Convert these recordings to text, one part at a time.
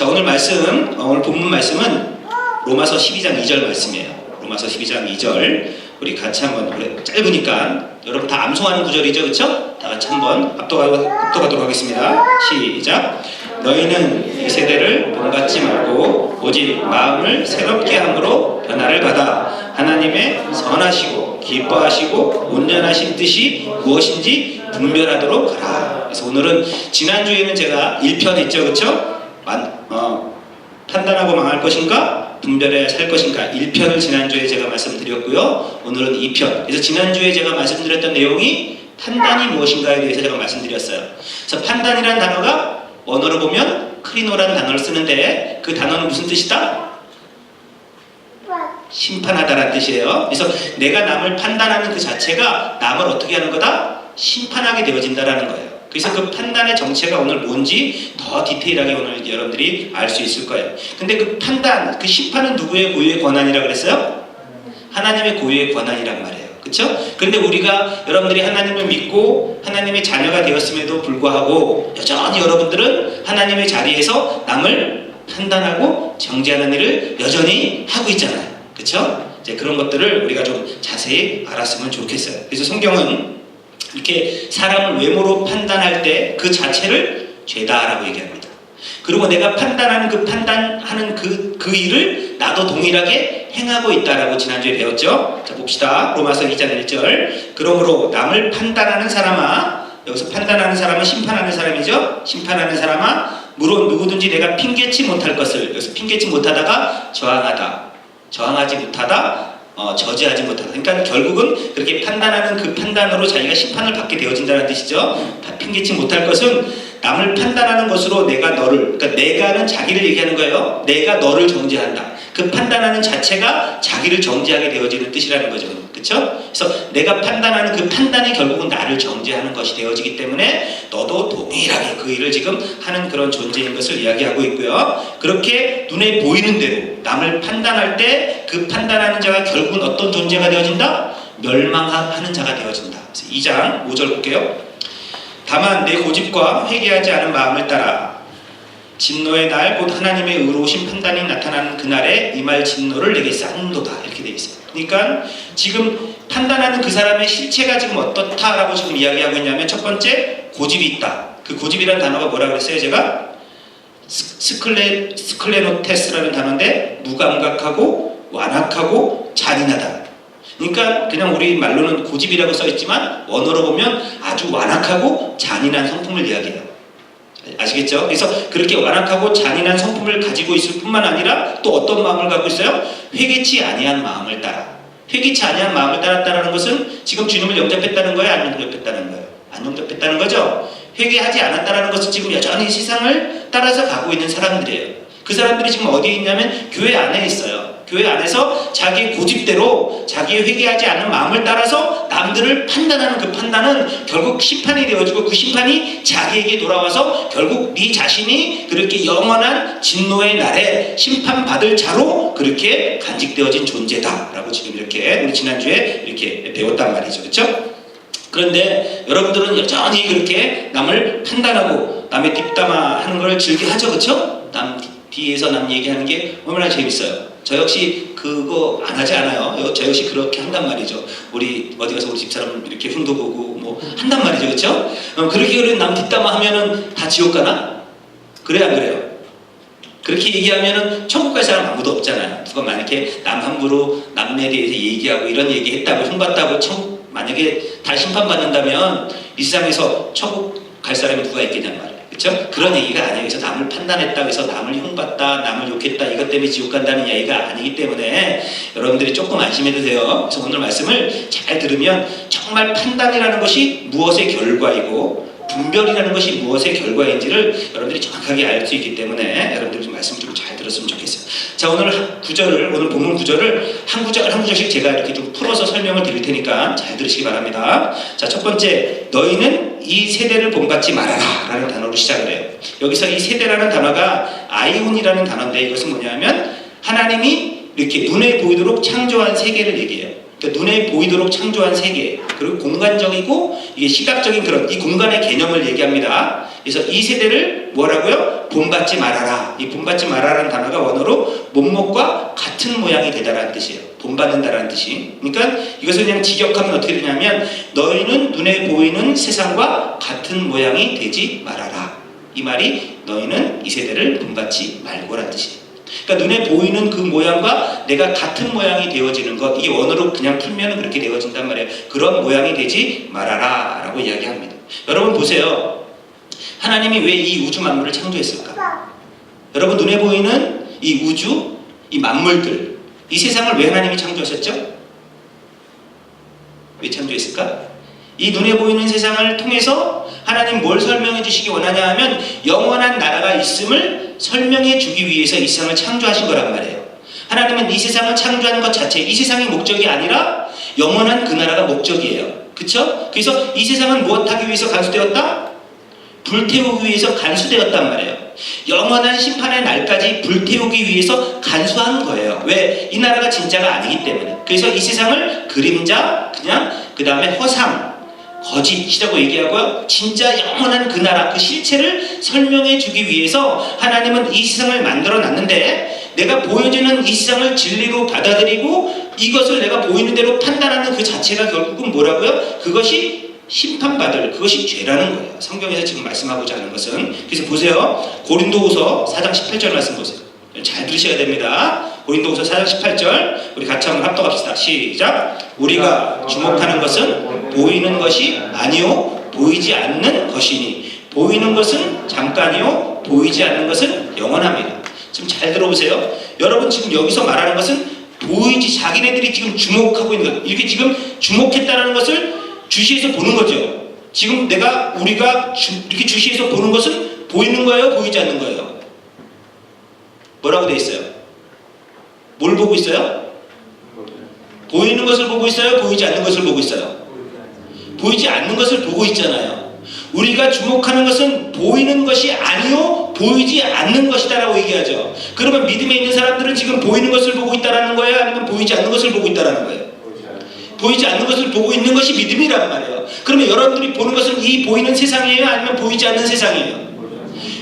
자, 오늘 말씀, 오늘 본문 말씀은 로마서 12장 2절 말씀이에요. 로마서 12장 2절 우리 같이 한번, 짧으니까 여러분 다 암송하는 구절이죠, 그쵸? 다 같이 한번 합독하도록 하겠습니다. 시작. 너희는 이 세대를 본받지 말고 오직 마음을 새롭게 함으로 변화를 받아 하나님의 선하시고 기뻐하시고 온전하신 뜻이 무엇인지 분별하도록 하라. 그래서 오늘은, 지난주에는 제가 1편 했죠, 그쵸? 판단하고 망할 것인가? 분별해야 살 것인가? 1편을 지난주에 제가 말씀드렸고요. 오늘은 2편. 그래서 지난주에 제가 말씀드렸던 내용이 판단이 무엇인가에 대해서 제가 말씀드렸어요. 그래서 판단이라는 단어가 언어로 보면 크리노라는 단어를 쓰는데, 그 단어는 무슨 뜻이다? 심판하다라는 뜻이에요. 그래서 내가 남을 판단하는 그 자체가 남을 어떻게 하는 거다? 심판하게 되어진다라는 거예요. 그래서 그 판단의 정체가 오늘 뭔지 더 디테일하게 오늘 여러분들이 알 수 있을 거예요. 근데 그 판단, 그 심판은 누구의 고유의 권한이라고 그랬어요? 하나님의 고유의 권한이란 말이에요. 그렇죠? 그런데 우리가, 여러분들이 하나님을 믿고 하나님의 자녀가 되었음에도 불구하고 여전히 여러분들은 하나님의 자리에서 남을 판단하고 정죄하는 일을 여전히 하고 있잖아요. 그렇죠? 이제 그런 것들을 우리가 좀 자세히 알았으면 좋겠어요. 그래서 성경은 이렇게 사람을 외모로 판단할 때 그 자체를 죄다라고 얘기합니다. 그리고 내가 판단하는 그 일을 나도 동일하게 행하고 있다라고 지난주에 배웠죠. 자, 봅시다. 로마서 2장 1절. 그러므로 남을 판단하는 사람아, 여기서 판단하는 사람은 심판하는 사람이죠. 심판하는 사람아, 물론 누구든지 내가 핑계치 못할 것을, 여기서 핑계치 못하다가 저항하지 못하다, 저지하지 못하다. 그러니까 결국은 그렇게 판단하는 그 판단으로 자기가 심판을 받게 되어진다는 뜻이죠. 핑계치 못할 것은 남을 판단하는 것으로 그러니까 내가는 자기를 얘기하는 거예요. 내가 너를 정죄한다. 그 판단하는 자체가 자기를 정죄하게 되어지는 뜻이라는 거죠. 그렇죠? 그래서 내가 판단하는 그 판단이 결국은 나를 정죄하는 것이 되어지기 때문에 너도 동일하게 그 일을 지금 하는 그런 존재인 것을 이야기하고 있고요. 그렇게 눈에 보이는 대로 남을 판단할 때 그 판단하는 자가 결국은 어떤 존재가 되어진다? 멸망하는 자가 되어진다. 그래서 2장 5절 볼게요. 다만 내 고집과 회개하지 않은 마음을 따라 진노의 날 곧 하나님의 의로우신 판단이 나타나는 그날에 임할 진노를 내게 쌓는도다. 이렇게 되어 있어요. 그러니까 지금 판단하는 그 사람의 실체가 지금 어떻다라고 지금 이야기하고 있냐면, 첫 번째, 고집이 있다. 그 고집이라는 단어가 뭐라고 그랬어요? 제가 스클레노테스라는 단어인데, 무감각하고 완악하고 잔인하다. 그러니까 그냥 우리 말로는 고집이라고 써있지만 원어로 보면 아주 완악하고 잔인한 성품을 이야기해요. 아시겠죠? 그래서 그렇게 완악하고 잔인한 성품을 가지고 있을 뿐만 아니라 또 어떤 마음을 갖고 있어요? 회개치 아니한 마음을 따라. 회개치 아니한 마음을 따랐다는 것은 지금 주님을 영접했다는 거예요? 안 영접했다는 거예요? 안 영접했다는 거죠? 회개하지 않았다는 것은 지금 여전히 세상을 따라서 가고 있는 사람들이에요. 그 사람들이 지금 어디에 있냐면 교회 안에 있어요. 교회 안에서 자기의 고집대로 자기의 회개하지 않는 마음을 따라서 남들을 판단하는 그 판단은 결국 심판이 되어지고, 그 심판이 자기에게 돌아와서 결국 네 자신이 그렇게 영원한 진노의 날에 심판받을 자로 그렇게 간직되어진 존재다라고 지금 이렇게 우리 지난주에 이렇게 배웠단 말이죠. 그렇죠? 그런데 여러분들은 여전히 그렇게 남을 판단하고 남의 뒷담화하는 걸 즐겨하죠. 그렇죠? 남 뒤에서 남 얘기하는 게 얼마나 재밌어요. 저 역시 그거 안 하지 않아요. 저 역시 그렇게 한단 말이죠. 우리 어디 가서 우리 집사람 이렇게 흉도 보고 뭐 한단 말이죠. 그렇죠? 그렇게 남 뒷담화 하면은 다 지옥 가나? 그래 안 그래요? 그렇게 얘기하면은 천국 갈 사람 아무도 없잖아요. 누가 만약에 남 함부로 남에 대해서 얘기하고 이런 얘기 했다고 흉봤다고 천국 만약에 다 심판받는다면 이 세상에서 천국 갈 사람이 누가 있겠냔 말이에요. 그렇죠? 그런 얘기가 아니에요. 그래서 남을 판단했다, 그래서 남을 흉봤다, 남을 욕했다, 이것 때문에 지옥 간다는 얘기가 아니기 때문에 여러분들이 조금 안심해도 돼요. 그래서 오늘 말씀을 잘 들으면 정말 판단이라는 것이 무엇의 결과이고 분별이라는 것이 무엇의 결과인지를 여러분들이 정확하게 알 수 있기 때문에 여러분들이 좀 말씀 좀 잘 들었으면 좋겠어요. 자, 오늘 본문 구절을 한 구절 한 구절씩 제가 이렇게 좀 풀어서 설명을 드릴 테니까 잘 들으시기 바랍니다. 자, 첫 번째, 너희는 이 세대를 본받지 말아라 라는 단어로 시작을 해요. 여기서 이 세대라는 단어가 아이온이라는 단어인데, 이것은 뭐냐면 하나님이 이렇게 눈에 보이도록 창조한 세계를 얘기해요. 그러니까 눈에 보이도록 창조한 세계, 그리고 공간적이고 이게 시각적인 그런 이 공간의 개념을 얘기합니다. 그래서 이 세대를 뭐라고요? 본받지 말아라. 이 본받지 말아라는 단어가 원어로 못목과 같은 모양이 되다라는 뜻이에요. 본받는다라는 뜻이. 그러니까 이것을 그냥 직역하면 어떻게 되냐면 너희는 눈에 보이는 세상과 같은 모양이 되지 말아라. 이 말이 너희는 이 세대를 본받지 말고라는 뜻이에요. 그러니까 눈에 보이는 그 모양과 내가 같은 모양이 되어지는 것, 이게 원어로 그냥 풀면 그렇게 되어진단 말이에요. 그런 모양이 되지 말아라 라고 이야기합니다. 여러분 보세요. 하나님이 왜 이 우주 만물을 창조했을까? 여러분 눈에 보이는 이 우주, 이 만물들, 이 세상을 왜 하나님이 창조하셨죠? 왜 창조했을까? 이 눈에 보이는 세상을 통해서 하나님 뭘 설명해 주시기 원하냐 하면 영원한 나라가 있음을 설명해 주기 위해서 이 세상을 창조하신 거란 말이에요. 하나님은 이 세상을 창조하는 것 자체, 이 세상이 목적이 아니라 영원한 그 나라가 목적이에요. 그쵸? 그래서 이 세상은 무엇하기 위해서 간수되었다? 불태우기 위해서 간수되었단 말이에요. 영원한 심판의 날까지 불태우기 위해서 간수한 거예요. 왜? 이 나라가 진짜가 아니기 때문에. 그래서 이 세상을 그림자, 그냥 그 다음에 허상, 거짓이라고 얘기하고요. 진짜 영원한 그 나라, 그 실체를 설명해 주기 위해서 하나님은 이 세상을 만들어 놨는데 내가 보여지는 이 세상을 진리로 받아들이고 이것을 내가 보이는 대로 판단하는 그 자체가 결국은 뭐라고요? 그것이 심판받을, 그것이 죄라는 거예요. 성경에서 지금 말씀하고자 하는 것은. 그래서 보세요. 고린도후서 4장 18절 말씀 보세요. 잘 들으셔야 됩니다. 고린도후서 4장 18절 우리 같이 한번 합독합시다. 시작. 우리가 주목하는 것은 보이는 것이 아니요 보이지 않는 것이니 보이는 것은 잠깐이요 보이지 않는 것은 영원합니다. 지금 잘 들어보세요. 여러분 지금 여기서 말하는 것은 보이지, 자기네들이 지금 주목하고 있는 것, 이렇게 지금 주목했다는 것을 주시에서 보는 거죠. 지금 우리가 이렇게 주시에서 보는 것은 보이는 거예요 보이지 않는 거예요? 뭐라고 돼 있어요? 뭘 보고 있어요? 보이는 것을 보고 있어요? 보이지 않는 것을 보고 있어요? 보이지 않는 것을 보고 있잖아요. 우리가 주목하는 것은 보이는 것이 아니요 보이지 않는 것이다라고 얘기하죠. 그러면 믿음에 있는 사람들은 지금 보이는 것을 보고 있다라는 거예요? 아니면 보이지 않는 것을 보고 있다라는 거예요? 보이지 않는 것을 보고 있는 것이 믿음이란 말이에요. 그러면 여러분들이 보는 것은 이 보이는 세상이에요? 아니면 보이지 않는 세상이에요?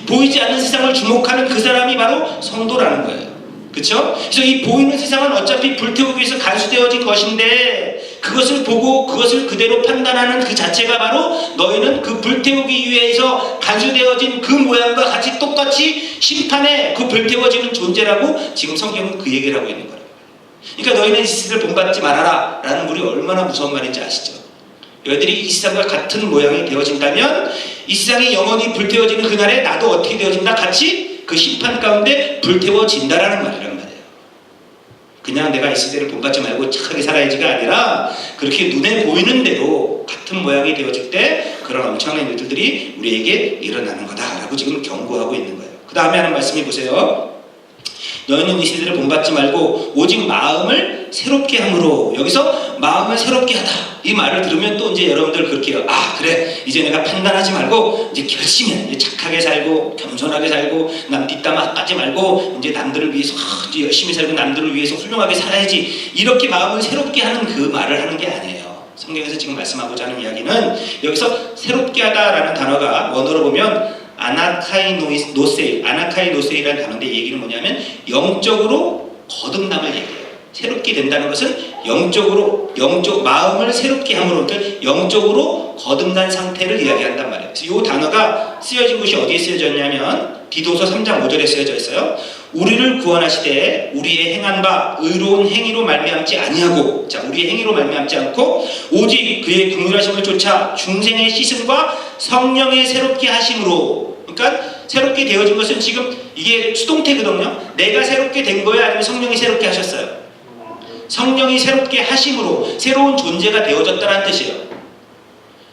보이지 않는 세상을 주목하는 그 사람이 바로 성도라는 거예요. 그렇죠? 그래서 이 보이는 세상은 어차피 불태우기 위해서 간수되어진 것인데 그것을 보고 그것을 그대로 판단하는 그 자체가 바로 너희는 그 불태우기 위해서 간수되어진 그 모양과 같이 똑같이 심판에 그 불태워지는 존재라고 지금 성경은 그 얘기를 하고 있는 거예요. 그러니까 너희는 이 세상을 본받지 말아라 라는 말이 얼마나 무서운 말인지 아시죠? 너희들이 이 세상과 같은 모양이 되어진다면 이 세상이 영원히 불태워지는 그날에 나도 어떻게 되어진다? 같이 그 심판 가운데 불태워진다라는 말이란 말이에요. 그냥 내가 이 세대를 본받지 말고 착하게 살아야지가 아니라 그렇게 눈에 보이는 대로 같은 모양이 되어질 때 그런 엄청난 일들이 우리에게 일어나는 거다라고 지금 경고하고 있는 거예요. 그 다음에 하는 말씀이 보세요. 너희는 이 세대를 본받지 말고 오직 마음을 새롭게 함으로, 여기서 마음을 새롭게 하다 이 말을 들으면 또 이제 여러분들 그렇게 해요. 아 그래 이제 내가 판단하지 말고 이제 결심해, 이제 착하게 살고 겸손하게 살고 남 뒷담화 하지 말고 이제 남들을 위해서 이제 열심히 살고 남들을 위해서 훌륭하게 살아야지, 이렇게 마음을 새롭게 하는 그 말을 하는 게 아니에요. 성경에서 지금 말씀하고자 하는 이야기는 여기서 새롭게 하다라는 단어가 원어로 보면 아나카이노세이라는 단어인데 얘기는 뭐냐면 영적으로 거듭남을 얘기해요. 새롭게 된다는 것은 마음을 새롭게 함으로, 그러니까 영적으로 거듭난 상태를 이야기한단 말이에요. 그래서 이 단어가 쓰여진 곳이 어디에 쓰여졌냐면 디도서 3장 5절에 쓰여져 있어요. 우리를 구원하시되 우리의 행한 바 의로운 행위로 말미암지 아니하고, 자 우리의 행위로 말미암지 않고 오직 그의 긍휼하심을 쫓아 중생의 씻음과 성령의 새롭게 하심으로, 그러니까 새롭게 되어진 것은 지금 이게 수동태거든요. 내가 새롭게 된 거예요? 아니면 성령이 새롭게 하셨어요? 성령이 새롭게 하심으로 새로운 존재가 되어졌다는 뜻이에요.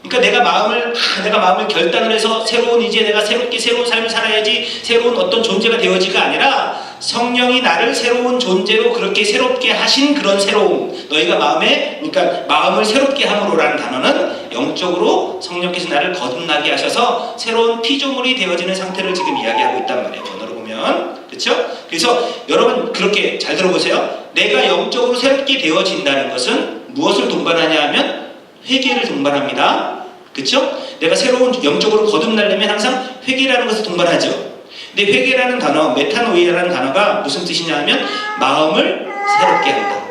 그러니까 내가 마음을 결단을 해서 이제 내가 새로운 삶을 살아야지, 새로운 어떤 존재가 되어지가 아니라 성령이 나를 새로운 존재로 그렇게 새롭게 하신 그런 새로움, 너희가 그러니까 마음을 새롭게 함으로라는 단어는 영적으로 성령께서 나를 거듭나게 하셔서 새로운 피조물이 되어지는 상태를 지금 이야기하고 있단 말이에요. 번호로 보면. 그렇죠? 그래서 여러분 그렇게 잘 들어보세요. 내가 영적으로 새롭게 되어진다는 것은 무엇을 동반하냐 하면 회개를 동반합니다. 그렇죠? 내가 새로운 영적으로 거듭나려면 항상 회개라는 것을 동반하죠. 근데 회개라는 단어, 메타노이아라는 단어가 무슨 뜻이냐 하면 마음을 새롭게 한다.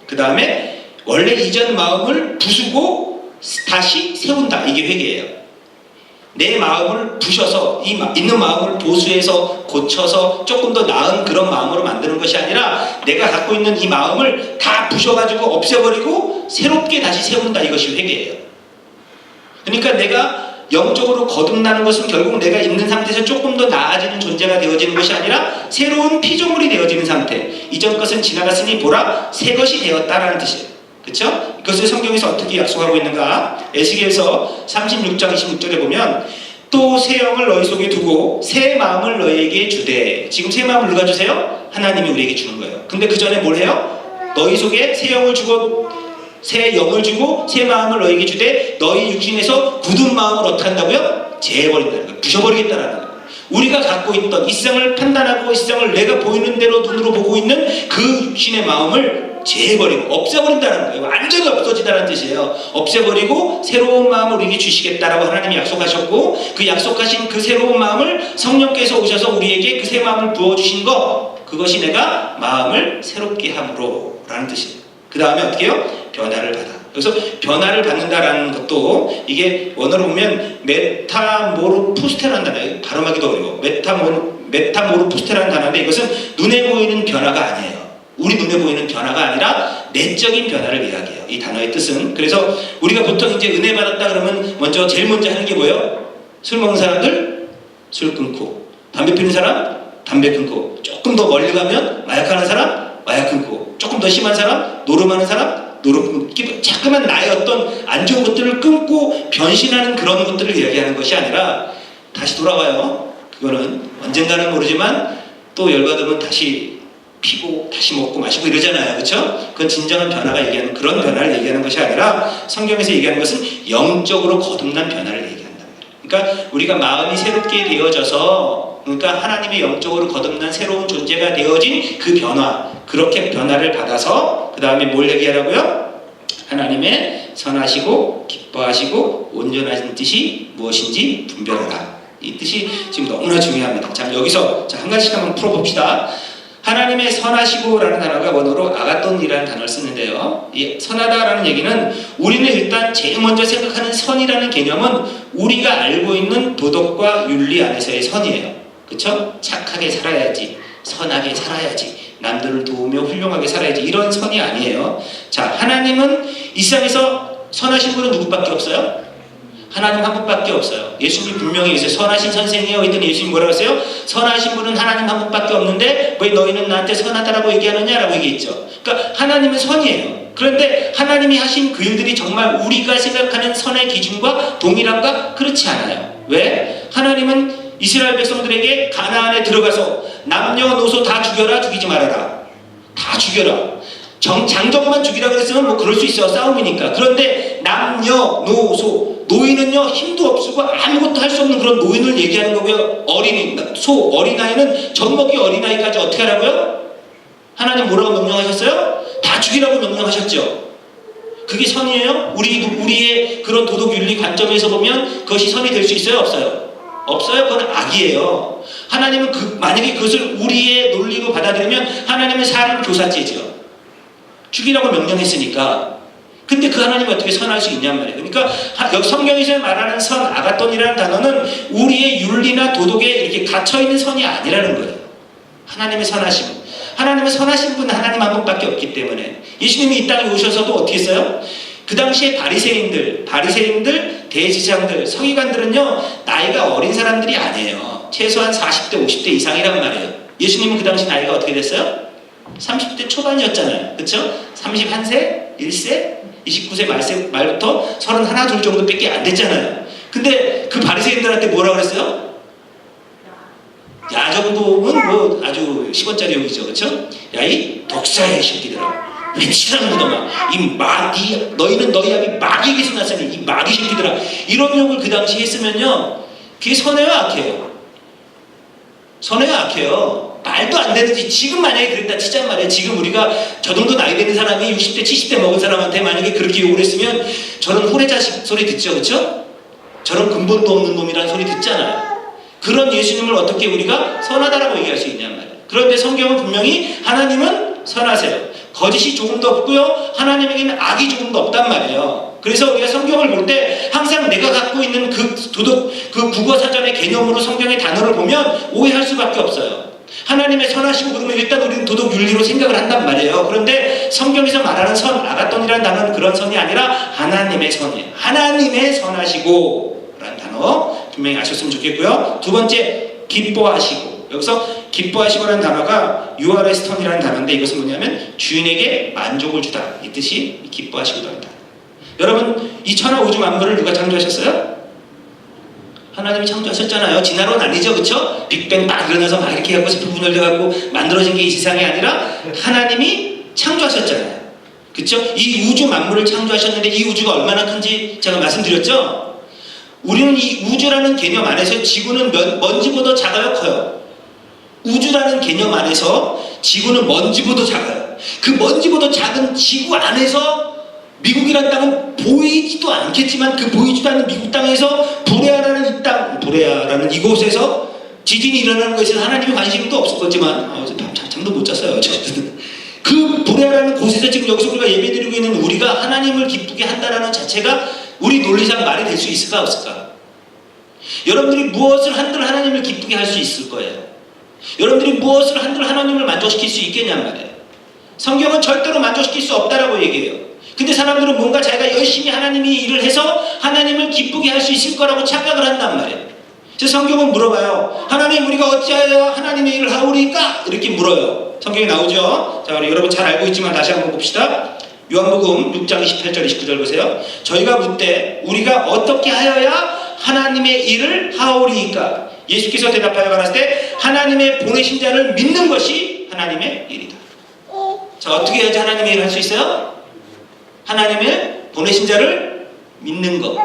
그 다음에 원래 이전 마음을 부수고 다시 세운다. 이게 회개예요. 내 마음을 부셔서 있는 마음을 보수해서 고쳐서 조금 더 나은 그런 마음으로 만드는 것이 아니라 내가 갖고 있는 이 마음을 다 부셔가지고 없애버리고 새롭게 다시 세운다. 이것이 회개예요. 그러니까 내가 영적으로 거듭나는 것은 결국 내가 있는 상태에서 조금 더 나아지는 존재가 되어지는 것이 아니라 새로운 피조물이 되어지는 상태. 이전 것은 지나갔으니 보라 새 것이 되었다라는 뜻이에요. 그렇죠? 이것을 성경에서 어떻게 약속하고 있는가? 에스겔서 36장 26절에 보면 또 새 영을 너희 속에 두고 새 마음을 너희에게 주되. 지금 새 마음을 누가 주세요? 하나님이 우리에게 주는 거예요. 근데 그 전에 뭘 해요? 너희 속에 새 영을 주고 새 영을 주고 새 마음을 너희에게 주되 너희 육신에서 굳은 마음을 어떻게 한다고요? 제해버린다는 거예요. 부셔버리겠다라는 거예요. 우리가 갖고 있던 이 세상을 판단하고 이 세상을 내가 보이는 대로 눈으로 보고 있는 그 육신의 마음을 제해버리고 없애버린다는 거예요. 완전히 없어지다는 뜻이에요. 없애버리고 새로운 마음을 우리에게 주시겠다라고 하나님이 약속하셨고 그 약속하신 그 새로운 마음을 성령께서 오셔서 우리에게 그 새 마음을 부어주신 것, 그것이 내가 마음을 새롭게 함으로 라는 뜻이에요. 그 다음에 어떻게 해요? 변화를 받아. 그래서 변화를 받는다라는 것도 이게 원어로 보면 메타모르푸스테라는 단어예요. 발음하기도 어려워. 메타모르푸스테라는 단어인데 이것은 눈에 보이는 변화가 아니에요. 우리 눈에 보이는 변화가 아니라 내적인 변화를 이야기해요. 이 단어의 뜻은. 그래서 우리가 보통 이제 은혜 받았다 그러면 제일 먼저 하는 게 뭐예요? 술 먹는 사람들 술 끊고, 담배 피우는 사람 담배 끊고, 조금 더 멀리 가면 마약하는 사람 마약 끊고, 조금 더 심한 사람 노름하는 사람 노름 끊고, 자꾸만 나의 어떤 안 좋은 것들을 끊고 변신하는 그런 것들을 이야기하는 것이 아니라 다시 돌아와요. 그거는 언젠가는 모르지만 또 열받으면 다시 피고 다시 먹고 마시고 이러잖아요. 그렇죠? 그건 진정한 변화가 얘기하는 그런 변화를 얘기하는 것이 아니라 성경에서 얘기하는 것은 영적으로 거듭난 변화를 얘기한다. 그러니까 우리가 마음이 새롭게 되어져서, 그러니까 하나님의 영적으로 거듭난 새로운 존재가 되어진 그 변화, 그렇게 변화를 받아서 그 다음에 뭘 얘기하라고요? 하나님의 선하시고 기뻐하시고 온전하신 뜻이 무엇인지 분별하라. 이 뜻이 지금 너무나 중요합니다. 자, 여기서 한 가지씩 한번 풀어봅시다. 하나님의 선하시고라는 단어가 원어로 아가돈이라는 단어를 쓰는데요. 이 선하다라는 얘기는 우리는 일단 제일 먼저 생각하는 선이라는 개념은 우리가 알고 있는 도덕과 윤리 안에서의 선이에요. 그렇죠? 착하게 살아야지, 선하게 살아야지, 남들을 도우며 훌륭하게 살아야지, 이런 선이 아니에요. 자, 하나님은 이 세상에서 선하신 분은 누구밖에 없어요? 하나님 한 분밖에 없어요. 예수님이 분명히 있어요. 선하신 선생이요 했더니 예수님이 뭐라고 했어요? 선하신 분은 하나님 한 분밖에 없는데 왜 너희는 나한테 선하다라고 얘기하느냐라고 얘기했죠. 그러니까 하나님은 선이에요. 그런데 하나님이 하신 그 일들이 정말 우리가 생각하는 선의 기준과 동일한가? 그렇지 않아요. 왜? 하나님은 이스라엘 백성들에게 가나안에 들어가서 남녀노소 다 죽여라, 죽이지 말아라. 다 죽여라. 장정만 죽이라 그랬으면 뭐 그럴 수 있어요. 싸움이니까. 그런데 남녀노소, 노인은요 힘도 없고 아무것도 할 수 없는 그런 노인을 얘기하는 거고요. 어린아이는 젖먹이 어린아이까지 어떻게 하라고요? 하나님 뭐라고 명령하셨어요? 다 죽이라고 명령하셨죠. 그게 선이에요? 우리의 그런 도덕 윤리 관점에서 보면 그것이 선이 될 수 있어요? 없어요? 없어요. 그건 악이에요. 하나님은 만약에 그것을 우리의 논리로 받아들이면 하나님은 사람 교사죄죠. 죽이라고 명령했으니까. 근데 그 하나님이 어떻게 선할 수 있냔 말이에요. 그러니까 성경에서 말하는 선, 아가돈이라는 단어는 우리의 윤리나 도덕에 이렇게 갇혀있는 선이 아니라는 거예요. 하나님의 선하심. 하나님의 선하신 분은 하나님 한 분밖에 없기 때문에. 예수님이 이 땅에 오셔서도 어떻게 했어요? 그 당시에 바리새인들, 대제사장들, 서기관들은요 나이가 어린 사람들이 아니에요. 최소한 40대, 50대 이상이란 말이에요. 예수님은 그 당시 나이가 어떻게 됐어요? 30대 초반이었잖아요. 그렇죠? 31세, 1세, 29세 말부터 31, 2 정도 밖에 안 됐잖아요. 근데 그 바리새인들한테 뭐라고 그랬어요? 야 정도면 뭐 아주 10원짜리 욕이죠. 그렇죠? 야 이 독사의 새끼들아, 웬치라는 거더만, 너희는 너희 아비 마귀에게서 났으니 이 마귀 새끼들아, 이런 욕을 그 당시 했으면요 그게 선해요 악해요? 선해요 악해요? 말도 안 되는지. 지금 만약에 그랬다 치잔 말이에요. 지금 우리가 저 정도 나이 되는 사람이 60대 70대 먹은 사람한테 만약에 그렇게 욕을 했으면 저는 후레자식 소리 듣죠. 그렇죠? 저런 근본도 없는 놈이라는 소리 듣잖아요. 그런 예수님을 어떻게 우리가 선하다라고 얘기할 수 있냔 말이에요. 그런데 성경은 분명히 하나님은 선하세요. 거짓이 조금도 없고요, 하나님에게는 악이 조금도 없단 말이에요. 그래서 우리가 성경을 볼 때 항상 내가 갖고 있는 그 국어사전의 개념으로 성경의 단어를 보면 오해할 수밖에 없어요. 하나님의 선하시고 그러면 일단 우리는 도덕윤리로 생각을 한단 말이에요. 그런데 성경에서 말하는 선, 아가돈이라는 단어는 그런 선이 아니라 하나님의 선이에요. 하나님의 선하시고 라는 단어 분명히 아셨으면 좋겠고요. 두 번째, 기뻐하시고. 여기서 기뻐하시고라는 단어가 you are astonished 이라는 단어인데, 이것은 뭐냐면 주인에게 만족을 주다, 이 뜻이 기뻐하시고도 한다. 여러분, 이 천하 우주 만물을 누가 창조하셨어요? 하나님이 창조하셨잖아요. 진화론 아니죠, 그쵸? 빅뱅 막 일어나서 막 이렇게 해갖고 스프 분열돼갖고 만들어진 게 이 세상이 아니라 하나님이 창조하셨잖아요, 그쵸? 이 우주 만물을 창조하셨는데 이 우주가 얼마나 큰지 제가 말씀드렸죠? 우리는 이 우주라는 개념 안에서 지구는 먼지보다 작아요, 커요? 우주라는 개념 안에서 지구는 먼지보다 작아요. 그 먼지보다 작은 지구 안에서 미국이라는 땅은 보이지도 않겠지만 그 보이지도 않는 미국 땅에서 부레아라는 이 땅, 부레아라는 이곳에서 지진이 일어나는 것에 하나님의 관심도 없을 거지만 잠도 못 잤어요. 그 부레아라는 곳에서 지금 여기서 우리가 예배드리고 있는 우리가 하나님을 기쁘게 한다는 자체가 우리 논리상 말이 될 수 있을까 없을까? 여러분들이 무엇을 한들 하나님을 기쁘게 할 수 있을 거예요. 여러분들이 무엇을 한들 하나님을 만족시킬 수 있겠냔 말이에요. 성경은 절대로 만족시킬 수 없다라고 얘기해요. 근데 사람들은 뭔가 자기가 열심히 하나님이 일을 해서 하나님을 기쁘게 할 수 있을 거라고 착각을 한단 말이에요. 그래서 성경은 물어봐요. 하나님, 우리가 어찌하여 하나님의 일을 하오리까? 이렇게 물어요. 성경에 나오죠. 자, 우리 여러분 잘 알고 있지만 다시 한번 봅시다. 요한복음 6장 28절 29절 보세요. 저희가 묻되 우리가 어떻게 하여야 하나님의 일을 하오리까? 예수께서 대답하여 가라사대 때 하나님의 보내신 자를 믿는 것이 하나님의 일이다. 자, 어떻게 해야지 하나님의 일을 할 수 있어요? 하나님의 보내신 자를 믿는 것.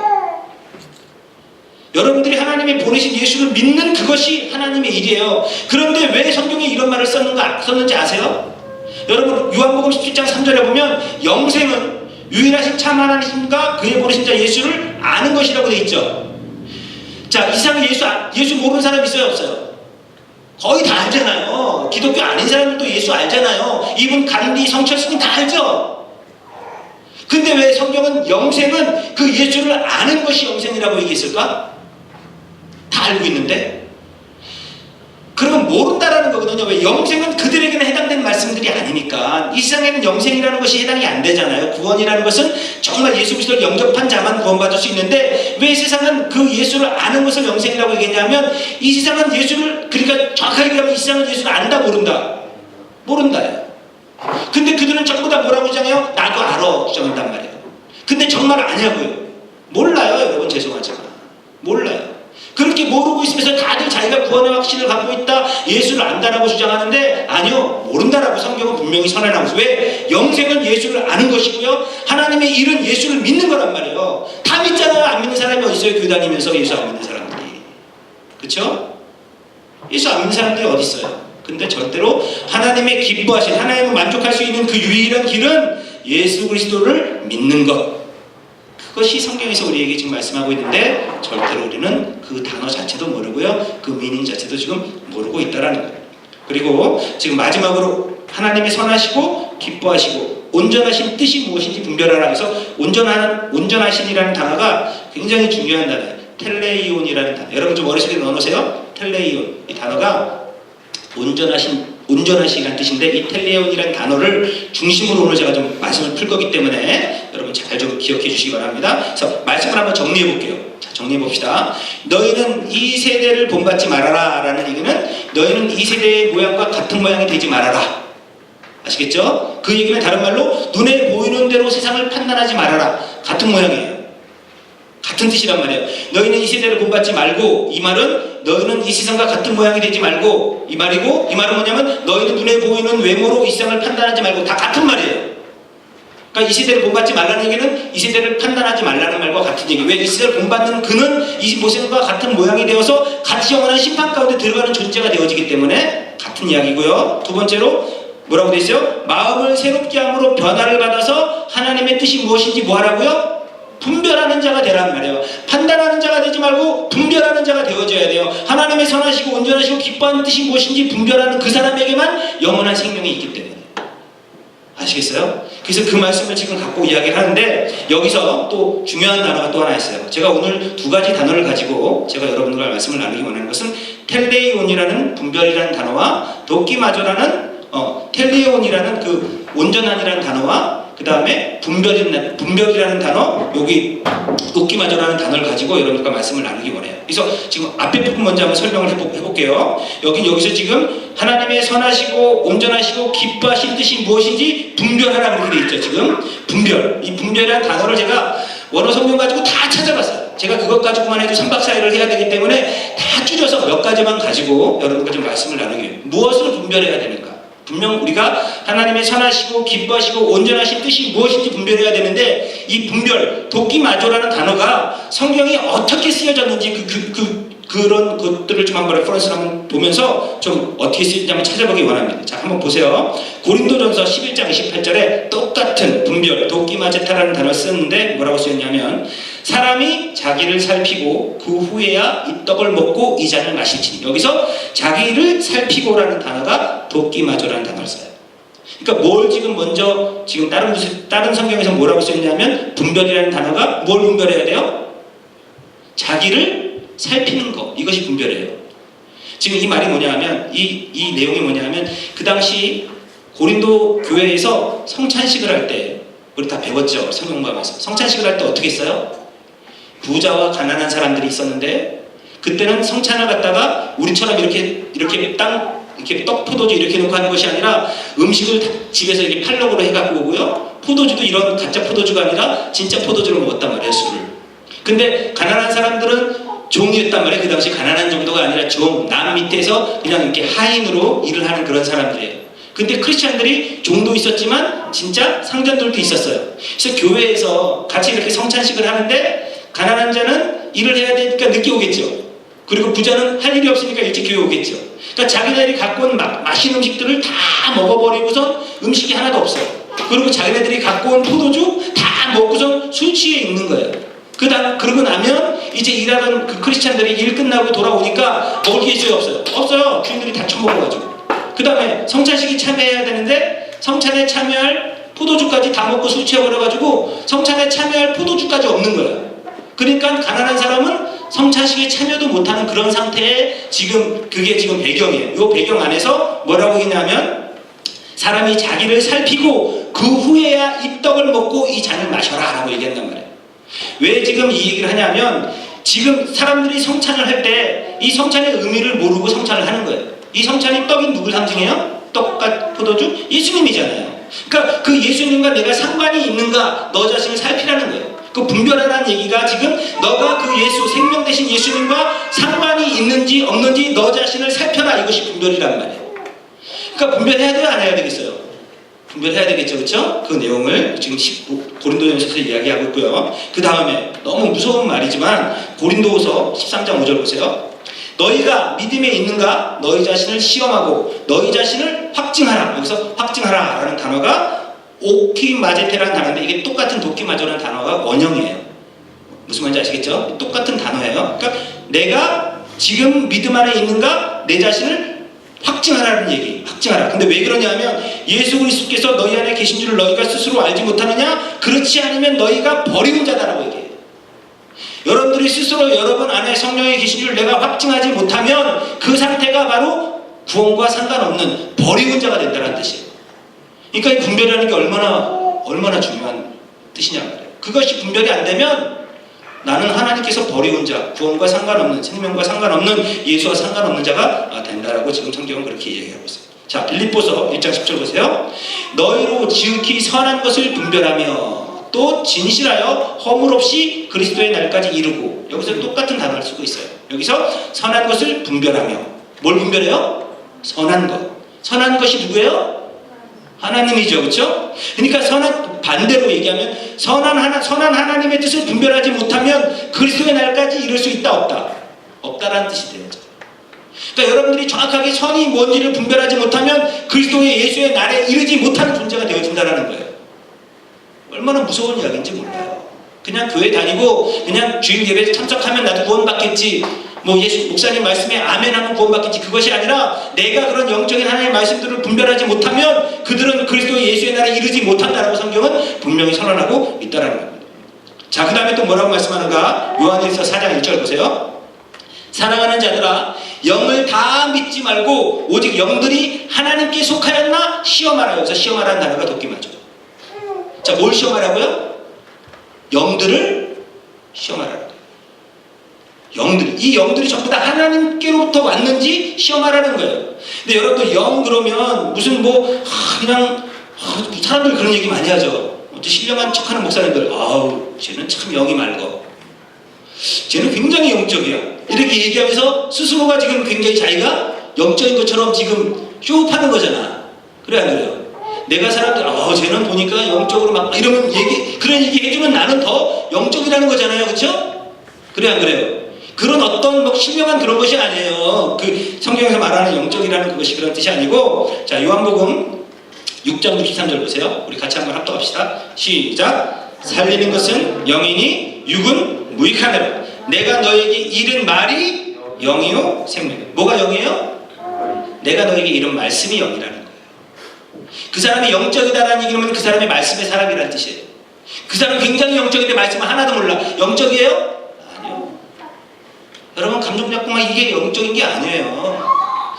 여러분들이 하나님의 보내신 예수를 믿는 그것이 하나님의 일이에요. 그런데 왜 성경에 이런 말을 썼는지 아세요? 여러분, 요한복음 17장 3절에 보면 영생은 유일하신 참 하나님과 그의 보내신 자 예수를 아는 것이라고 되어 있죠. 자, 이 세상에 예수 모르는 사람 있어요, 없어요? 거의 다 알잖아요. 기독교 아닌 사람들도 예수 알잖아요. 이분 간디, 성철스님 다 알죠? 근데 왜 성경은 영생은 그 예수를 아는 것이 영생이라고 얘기했을까? 다 알고 있는데? 그러면 모른다라는 거거든요. 왜? 영생은 그들에게는 해당되는 말씀들이 아니니까. 이 세상에는 영생이라는 것이 해당이 안 되잖아요. 구원이라는 것은 정말 예수 그리스도를 영접한 자만 구원받을 수 있는데, 왜 세상은 그 예수를 아는 것을 영생이라고 얘기했냐면, 이 세상은 예수를, 그러니까 정확하게 얘기하면 이 세상은 예수를 안다, 모른다? 모른다요. 근데 그들은 전부 다 뭐라고 주장해요? 나도 알아 주장한단 말이에요. 근데 정말 아냐고요? 몰라요, 여러분. 죄송하지만 몰라요. 그렇게 모르고 있으면서 다들 자기가 구원의 확신을 갖고 있다, 예수를 안다라고 주장하는데, 아니요, 모른다라고 성경은 분명히 선언하고 있어요. 왜? 영생은 예수를 아는 것이고요, 하나님의 일은 예수를 믿는 거란 말이에요. 다 믿잖아요. 안 믿는 사람이 어디 있어요? 교회 다니면서 예수 안 믿는 사람들이. 그렇죠? 예수 안 믿는 사람들이 어디 있어요? 근데 절대로 하나님의 기뻐하신, 하나님을 만족할 수 있는 그 유일한 길은 예수 그리스도를 믿는 것. 그것이 성경에서 우리에게 지금 말씀하고 있는데, 절대로 우리는 그 단어 자체도 모르고요, 그 미닝 자체도 지금 모르고 있다라는 거예요. 그리고 지금 마지막으로 하나님이 선하시고 기뻐하시고 온전하신 뜻이 무엇인지 분별하라 해서 온전하신이라는 단어가 굉장히 중요한 단어예요. 텔레이온이라는 단어. 여러분 좀 머릿속에 넣어놓으세요. 텔레이온. 이 단어가 온전하시라는 뜻인데, 이 텔레온이라는 단어를 중심으로 오늘 제가 좀 말씀을 풀 거기 때문에 여러분 잘 좀 기억해 주시기 바랍니다. 그래서 말씀을 한번 정리해 볼게요. 자, 정리해 봅시다. 너희는 이 세대를 본받지 말아라 라는 얘기는, 너희는 이 세대의 모양과 같은 모양이 되지 말아라. 아시겠죠? 그 얘기는 다른 말로 눈에 보이는 대로 세상을 판단하지 말아라. 같은 모양이에요. 같은 뜻이란 말이에요. 너희는 이 세대를 본받지 말고, 이 말은 너희는 이 세상과 같은 모양이 되지 말고, 이 말이고, 이 말은 뭐냐면 너희는 눈에 보이는 외모로 이 세상을 판단하지 말고, 다 같은 말이에요. 그러니까 이 세대를 본받지 말라는 얘기는 이 세대를 판단하지 말라는 말과 같은 얘기예요. 왜? 이 세대를 본받는 그는 이 모습과 같은 모양이 되어서 같이 영원한 심판 가운데 들어가는 존재가 되어지기 때문에 같은 이야기고요. 두 번째로 뭐라고 되어 있어요? 마음을 새롭게 함으로 변화를 받아서 하나님의 뜻이 무엇인지 뭐 하라고요? 분별하는 자가 되라는 말이에요. 판단하는 자가 되지 말고 분별하는 자가 되어져야 돼요. 하나님의 선하시고 온전하시고 기뻐하는 뜻이 무엇인지 분별하는 그 사람에게만 영원한 생명이 있기 때문에. 아시겠어요? 그래서 그 말씀을 지금 갖고 이야기를 하는데 여기서 또 중요한 단어가 또 하나 있어요. 제가 오늘 두 가지 단어를 가지고 제가 여러분들과 말씀을 나누기 원하는 것은 텔레이온이라는 분별이라는 단어와 도끼마저라는 텔레이온이라는 그 온전한이라는 단어와 그 다음에 분별이라는 단어, 여기 도끼마저라는 단어를 가지고 여러분들과 말씀을 나누기 원해요. 그래서 지금 앞에 부분 먼저 한번 설명을 해볼게요. 여기서 지금 하나님의 선하시고 온전하시고 기뻐하신 뜻이 무엇인지 분별하라고 이렇게 돼 있죠. 지금 분별, 이 분별이라는 단어를 제가 원어 성경 가지고 다 찾아봤어요. 제가 그것 가지고만 해도 3박 4일을 해야 되기 때문에 다 줄여서 몇 가지만 가지고 여러분과 좀 말씀을 나누기 위해요. 무엇을 분별해야 되는가? 분명 우리가 하나님의 선하시고 기뻐하시고 온전하신 뜻이 무엇인지 분별해야 되는데 이 분별, 도끼마저라는 단어가 성경이 어떻게 쓰여졌는지 그런 것들을 좀 한번 레퍼런스를 한번 보면서 좀 어떻게 쓰여졌는지 한번 찾아보기 원합니다. 자, 한번 보세요. 고린도전서 11장 28절에 똑같은 분별, 도끼마제타라는 단어를 쓰는데 뭐라고 쓰였냐면 사람이 자기를 살피고 그 후에야 이 떡을 먹고 이 잔을 마실지니. 여기서 자기를 살피고라는 단어가 도끼마저라는 단어를 써요. 그러니까 뭘 지금 먼저 지금 다른 성경에서 뭐라고 쓰였냐면 분별이라는 단어가 뭘 분별해야 돼요? 자기를 살피는 거, 이것이 분별이에요. 지금 이 말이 뭐냐면 이 내용이 뭐냐면 그 당시 고린도 교회에서 성찬식을 할 때 우리 다 배웠죠. 성경방에서 성찬식을 할 때 어떻게 했어요? 부자와 가난한 사람들이 있었는데 그때는 성찬을 갖다가 우리처럼 이렇게 떡 포도주 이렇게 놓고 하는 것이 아니라 음식을 집에서 이렇게 팔럭으로 해갖고 오고요. 포도주도 이런 가짜 포도주가 아니라 진짜 포도주를 먹었단 말이에요. 술을. 근데 가난한 사람들은 종이었단 말이에요. 그 당시 가난한 정도가 아니라 남 밑에서 그냥 이렇게 하인으로 일을 하는 그런 사람들이에요. 근데 크리스찬들이 종도 있었지만 진짜 상전들도 있었어요. 그래서 교회에서 같이 이렇게 성찬식을 하는데 가난한 자는 일을 해야 되니까 늦게 오겠죠. 그리고 부자는 할 일이 없으니까 일찍 교회 오겠죠. 그러니까 자기네들이 갖고 온 맛있는 음식들을 다 먹어버리고선 음식이 하나도 없어요. 그리고 자기네들이 갖고 온 포도주 다 먹고선 술 취해 있는 거예요. 그러고 나면 이제 일하던 그 크리스찬들이 일 끝나고 돌아오니까 먹을 게 있어요? 없어요? 없어요. 주인들이 다 처먹어가지고. 그 다음에 성찬식이 참여해야 되는데 성찬에 참여할 포도주까지 다 먹고 술 취해버려가지고 성찬에 참여할 포도주까지 없는 거예요. 그러니까 가난한 사람은 성찬식에 참여도 못하는 그런 상태에 그게 지금 배경이에요. 이 배경 안에서 뭐라고 했냐면 사람이 자기를 살피고 그 후에야 이 떡을 먹고 이 잔을 마셔라 라고 얘기한단 말이에요. 왜 지금 이 얘기를 하냐면 지금 사람들이 성찬을 할 때 이 성찬의 의미를 모르고 성찬을 하는 거예요. 이 성찬이 떡이 누굴 상징해요? 떡과 포도주? 예수님이잖아요. 그러니까 그 예수님과 내가 상관이 있는가 너 자신을 살피라는 거예요. 그 분별하라는 얘기가 지금 너가 그 생명 대신 예수님과 상관이 있는지 없는지 너 자신을 살펴라, 이것이 분별이란 말이에요. 그러니까 분별해야 돼요, 안 해야 되겠어요? 분별해야 되겠죠, 그렇죠? 그 내용을 지금 고린도전서에서 이야기하고 있고요. 그 다음에 너무 무서운 말이지만 고린도후서 13장 5절 보세요. 너희가 믿음에 있는가? 너희 자신을 시험하고 너희 자신을 확증하라. 여기서 확증하라 라는 단어가 오키마제테라는 단어인데 이게 똑같은 도끼마저라는 단어가 원형이에요. 무슨 말인지 아시겠죠? 똑같은 단어예요. 그러니까 내가 지금 믿음 안에 있는가? 내 자신을 확증하라는 얘기. 확증하라. 근데 왜 그러냐면 예수 그리스도께서 너희 안에 계신 줄을 너희가 스스로 알지 못하느냐? 그렇지 않으면 너희가 버리는 자다라고 얘기해요. 여러분들이 스스로 여러분 안에 성령이 계신 줄 내가 확증하지 못하면 그 상태가 바로 구원과 상관없는 버리는 자가 된다는 뜻이에요. 그러니까 이 분별이라는 게 얼마나 중요한 뜻이냐 말이에요. 그것이 분별이 안 되면 나는 하나님께서 버리는 자, 구원과 상관없는, 생명과 상관없는, 예수와 상관없는 자가 된다라고 지금 성경은 그렇게 얘기하고 있어요. 자, 빌립보서 1장 10절 보세요. 너희로 지극히 선한 것을 분별하며 또 진실하여 허물 없이 그리스도의 날까지 이루고. 여기서 똑같은 단어를 쓰고 있어요. 여기서 선한 것을 분별하며. 뭘 분별해요? 선한 것. 선한 것이 누구예요? 하나님이죠, 그렇죠? 그러니까 반대로 얘기하면 선한 하나님의 뜻을 분별하지 못하면 그리스도의 날까지 이룰 수 있다, 없다? 없다라는 뜻이 돼요. 그러니까 여러분들이 정확하게 선이 뭔지를 분별하지 못하면 그리스도의 예수의 날에 이르지 못하는 존재가 되어진다는 거예요. 얼마나 무서운 이야기인지 몰라요. 그냥 교회 다니고 그냥 주일 예배에 참석하면 나도 구원받겠지, 뭐 예수 목사님 말씀에 아멘하면 구원받겠지, 그것이 아니라 내가 그런 영적인 하나님의 말씀들을 분별하지 못하면 그들은 그리스도 예수의 나라에 이르지 못한다라고 성경은 분명히 선언하고 있다라는 겁니다. 자, 그 다음에 또 뭐라고 말씀하는가? 요한일서 4장 1절 보세요. 사랑하는 자들아, 영을 다 믿지 말고 오직 영들이 하나님께 속하였나 시험하라. 여기서 시험하라는 단어가 도끼맞죠. 자, 뭘 시험하라고요? 영들을 시험하라는 거예요. 영들, 이 영들이 전부 다 하나님께로부터 왔는지 시험하라는 거예요. 근데 여러분들 영 그러면 무슨 뭐 그냥 사람들 그런 얘기 많이 하죠. 신령한 척하는 목사님들, 아우 쟤는 참 영이 맑어, 쟤는 굉장히 영적이야, 이렇게 얘기하면서 스스로가 지금 굉장히 자기가 영적인 것처럼 지금 쇼업하는 거잖아. 그래 안 그래요? 내가 사람들 쟤는 보니까 영적으로 막 이러면 그런 얘기 해주면 나는 더 영적이라는 거잖아요. 그렇죠? 그래 안 그래요? 그런 어떤 뭐 신령한 그런 것이 아니에요. 그 성경에서 말하는 영적이라는 그것이 그런 뜻이 아니고, 자, 요한복음 6장 63절 보세요. 우리 같이 한번 합독합시다. 시작. 살리는 것은 영이니 육은 무익하느라. 내가 너에게 이른 말이 영이요 생명이요. 뭐가 영이에요? 내가 너에게 이른 말씀이 영이라는 거예요. 그 사람이 영적이다라는 얘기는 그 사람이 말씀의 사람이라는 뜻이에요. 그 사람은 굉장히 영적인데 말씀은 하나도 몰라. 영적이에요? 아니요. 여러분 감정 잡고 막 이게 영적인 게 아니에요.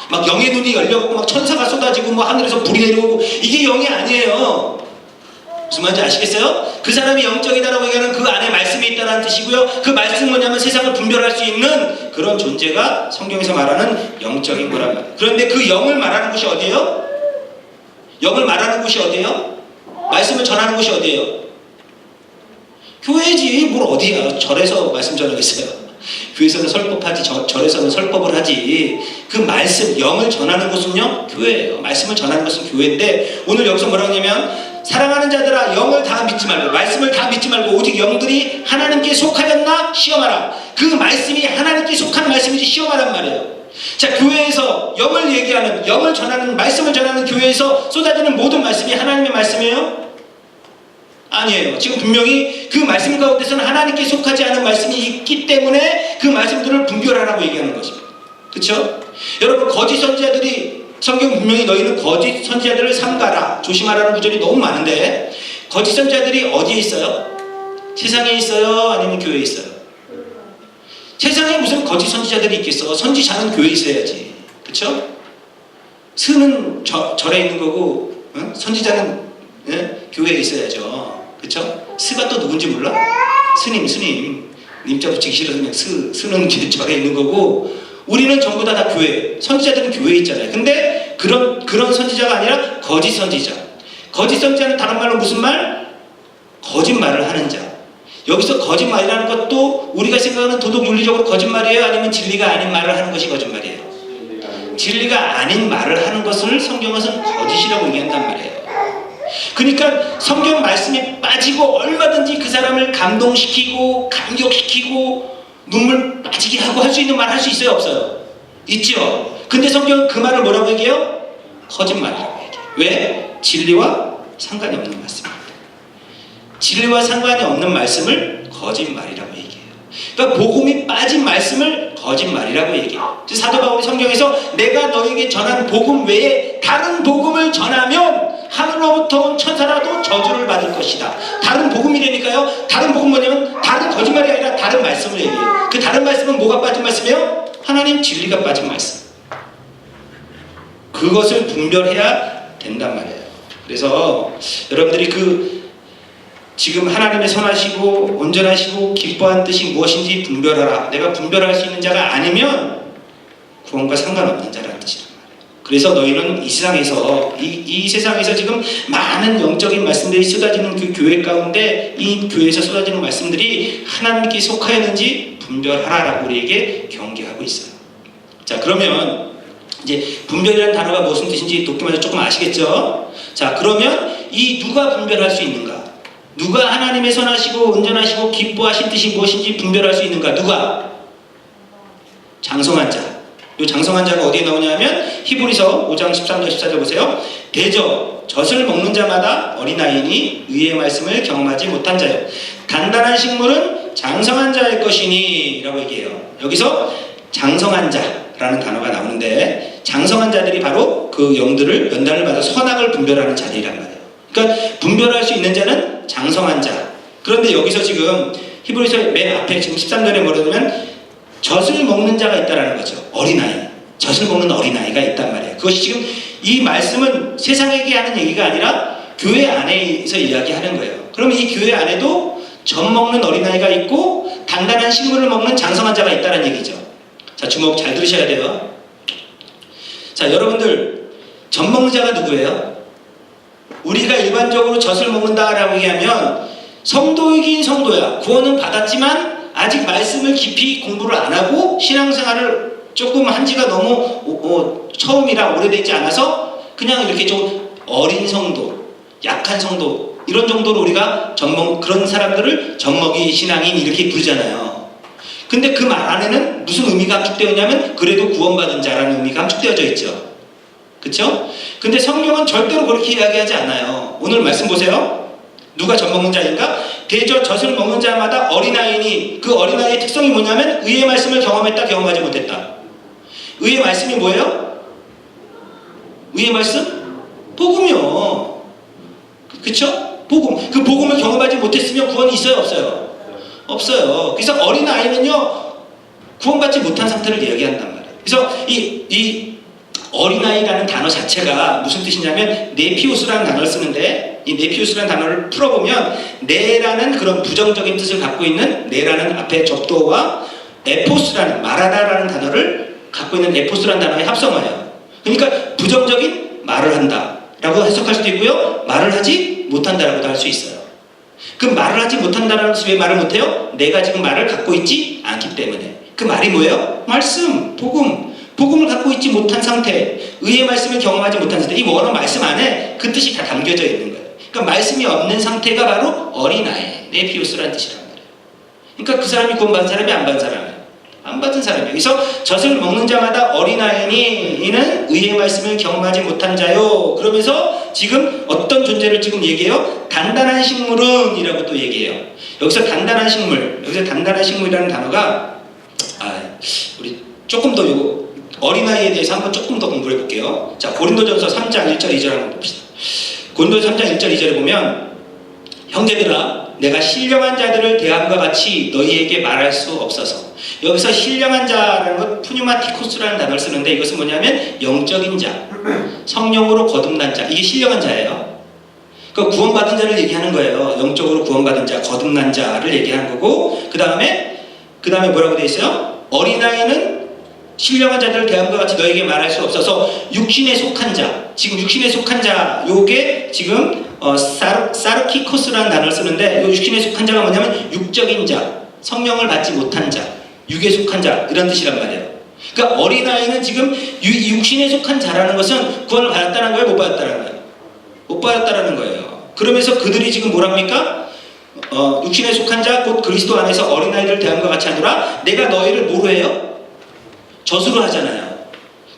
막 영의 눈이 열려갖고 막 천사가 쏟아지고 뭐 하늘에서 불이 내려오고 이게 영이 아니에요. 무슨 말인지 아시겠어요? 그 사람이 영적이다라고 얘기하는 그 안에 말씀이 있다는 뜻이고요. 그 말씀은 뭐냐면 세상을 분별할 수 있는 그런 존재가 성경에서 말하는 영적인 거란 말이에요. 그런데 그 영을 말하는 곳이 어디예요? 영을 말하는 곳이 어디예요? 말씀을 전하는 곳이 어디예요? 교회지. 뭘 어디야? 절에서 말씀 전하겠어요? 교회에서는 설법하지, 절에서는 설법을 하지. 그 말씀, 영을 전하는 곳은요 교회예요. 말씀을 전하는 것은 교회인데, 오늘 여기서 뭐라고 하냐면 사랑하는 자들아, 영을 다 믿지 말고, 말씀을 다 믿지 말고 오직 영들이 하나님께 속하였나 시험하라. 그 말씀이 하나님께 속한 말씀이지 시험하란 말이에요. 자, 교회에서 영을 얘기하는, 영을 전하는, 말씀을 전하는 교회에서 쏟아지는 모든 말씀이 하나님의 말씀이에요? 아니에요. 지금 분명히 그 말씀 가운데서는 하나님께 속하지 않은 말씀이 있기 때문에 그 말씀들을 분별하라고 얘기하는 것입니다. 그렇죠? 여러분, 거짓 선지자들이, 성경 분명히 너희는 거짓 선지자들을 삼가라, 조심하라는 구절이 너무 많은데, 거짓 선지자들이 어디에 있어요? 세상에 있어요? 아니면 교회에 있어요? 세상에 무슨 거짓 선지자들이 있겠어? 선지자는 교회에 있어야지. 그렇죠? 스는 절에 있는 거고, 선지자는 교회에 있어야죠. 그렇죠? 스가 또 누군지 몰라? 스님. 님자 붙이기 싫어서 그냥 스는 절에 있는 거고, 우리는 전부 다 교회. 선지자들은 교회에 있잖아요. 근데 그런 선지자가 아니라 거짓 선지자. 거짓 선지자는 다른 말로 무슨 말? 거짓말을 하는 자. 여기서 거짓말이라는 것도 우리가 생각하는 도덕 윤리적으로 거짓말이에요? 아니면 진리가 아닌 말을 하는 것이 거짓말이에요? 진리가 아닌 말을 하는 것을 성경에서는 거짓이라고 얘기한단 말이에요. 그러니까 성경 말씀에 빠지고 얼마든지 그 사람을 감동시키고 감격시키고 눈물 빠지게 하고 할 수 있는 말 할 수 있어요? 없어요? 있죠. 근데 성경은 그 말을 뭐라고 얘기해요? 거짓말이라고 얘기해요. 왜? 진리와 상관이 없는 말씀입니다. 진리와 상관이 없는 말씀을 거짓말이라고 얘기해요. 그러니까 복음이 빠진 말씀을 거짓말이라고 얘기해요. 사도 바울이 성경에서 내가 너에게 전한 복음 외에 다른 복음을 전하면 하늘로부터 온 천사라도 저주를 받을 것이다. 다른 복음이라니까요. 다른 복음 뭐냐면 다른 거짓말이 아니라 다른 말씀을 얘기해요. 그 다른 말씀은 뭐가 빠진 말씀이에요? 하나님 진리가 빠진 말씀. 그것을 분별해야 된단 말이에요. 그래서 여러분들이 지금 하나님의 선하시고 온전하시고 기뻐한 뜻이 무엇인지 분별하라. 내가 분별할 수 있는 자가 아니면 구원과 상관없는 자라는 뜻이란 말이에요. 그래서 너희는 이 세상에서 이 세상에서 지금 많은 영적인 말씀들이 쏟아지는 그 교회 가운데 이 교회에서 쏟아지는 말씀들이 하나님께 속하였는지 분별하라라고 우리에게 경계하고 있어요. 자, 그러면 이제 분별이라는 단어가 무슨 뜻인지 돕기만 조금 아시겠죠? 자, 그러면 이 누가 분별할 수 있는가? 누가 하나님의 선하시고 온전하시고 기뻐하신 뜻이 무엇인지 분별할 수 있는가? 누가? 장성한 자. 이 장성한 자가 어디에 나오냐면 히브리서 5장 13절 14절 보세요. 대저 젖을 먹는 자마다 어린아이니 의의 말씀을 경험하지 못한 자요. 단단한 식물은 장성한 자일 것이니 라고 얘기해요. 여기서 장성한 자라는 단어가 나오는데 장성한 자들이 바로 그 영들을 연단을 받아 선악을 분별하는 자들이란 말이에요. 그러니까 분별할 수 있는 자는 장성한 자. 그런데 여기서 지금 히브리서 맨 앞에 지금 13절에 뭐라냐면 젖을 먹는 자가 있다라는 거죠. 어린아이. 젖을 먹는 어린아이가 있단 말이에요. 그것이 지금 이 말씀은 세상에게 하는 얘기가 아니라 교회 안에서 이야기하는 거예요. 그러면 이 교회 안에도 젖 먹는 어린아이가 있고 단단한 식물을 먹는 장성한 자가 있다는 얘기죠. 자, 주목 잘 들으셔야 돼요. 자, 여러분들 젖 먹는 자가 누구예요? 우리가 일반적으로 젖을 먹는다라고 얘기하면 성도이긴 성도야. 구원은 받았지만 아직 말씀을 깊이 공부를 안 하고 신앙생활을 조금 한 지가 너무 처음이라 오래되지 않아서 그냥 이렇게 좀 어린 성도, 약한 성도 이런 정도로 우리가 그런 사람들을 젖먹이 신앙인 이렇게 부르잖아요. 근데 그 말 안에는 무슨 의미가 함축되어 있냐면 그래도 구원받은 자라는 의미가 함축되어져 있죠. 그쵸? 근데 성경은 절대로 그렇게 이야기하지 않아요. 오늘 말씀 보세요. 누가 젖 먹는 자인가? 대저 젖을 먹는 자마다 어린아이니 그 어린아이의 특성이 뭐냐면 의의 말씀을 경험했다 경험하지 못했다. 의의 말씀이 뭐예요? 의의 말씀? 복음이요. 그쵸? 복음. 그 복음을 경험하지 못했으면 구원이 있어요 없어요? 없어요. 그래서 어린아이는요 구원받지 못한 상태를 이야기한단 말이에요. 그래서 이 어린아이라는 단어 자체가 무슨 뜻이냐면 네피우스라는 단어를 쓰는데 이 네피우스라는 단어를 풀어보면 네라는 그런 부정적인 뜻을 갖고 있는 네라는 앞에 접두어와 에포스라는 말하다라는 단어를 갖고 있는 에포스라는 단어의 합성어예요. 그러니까 부정적인 말을 한다 라고 해석할 수도 있고요 말을 하지 못한다라고도 할 수 있어요. 그 말을 하지 못한다라는 것을 왜 말을 못해요? 내가 지금 말을 갖고 있지 않기 때문에. 그 말이 뭐예요? 말씀, 복음. 복음을 갖고 있지 못한 상태, 의의 말씀을 경험하지 못한 상태. 이 원어 말씀 안에 그 뜻이 다 담겨져 있는 거예요. 그러니까 말씀이 없는 상태가 바로 어린아이, 네피우스라는 뜻이란 말이에요. 그러니까 그 사람이 구원받은 사람이 안 받은 사람이에요. 안 받은 사람이에요. 그래서 젖을 먹는 자마다 어린아이니 이는 의의 말씀을 경험하지 못한 자요. 그러면서 지금 어떤 존재를 지금 얘기해요? 단단한 식물은 이라고 또 얘기해요. 여기서 단단한 식물, 여기서 단단한 식물이라는 단어가 우리 조금 더 이거 어린아이에 대해서 한번 조금 더 공부해 볼게요. 자, 고린도전서 3장 1절 2절 한번 봅시다. 고린도전서 3장 1절 2절에 보면 형제들아 내가 신령한 자들을 대함과 같이 너희에게 말할 수 없어서. 여기서 신령한 자라는 것 푸뉴마티코스라는 단어를 쓰는데 이것은 뭐냐면 영적인 자, 성령으로 거듭난 자, 이게 신령한 자예요. 그러니까 구원받은 자를 얘기하는 거예요. 영적으로 구원받은 자, 거듭난 자를 얘기하는 거고 그 다음에 뭐라고 되어 있어요? 어린아이는 신령한 자들을 대함과 같이 너에게 말할 수 없어서 육신에 속한 자, 지금 육신에 속한 자, 요게 지금 사르키코스라는 단어를 쓰는데 요 육신에 속한 자가 뭐냐면 육적인 자, 성령을 받지 못한 자, 육에 속한 자 이런 뜻이란 말이에요. 그러니까 어린아이는 지금 육신에 속한 자라는 것은 구원을 받았다는 거예요? 못 받았다는 거예요? 못 받았다는 거예요. 그러면서 그들이 지금 뭐랍니까? 육신에 속한 자 곧 그리스도 안에서 어린아이들 대함과 같이 하노라. 내가 너희를 뭐로 해요? 젖으로 하잖아요.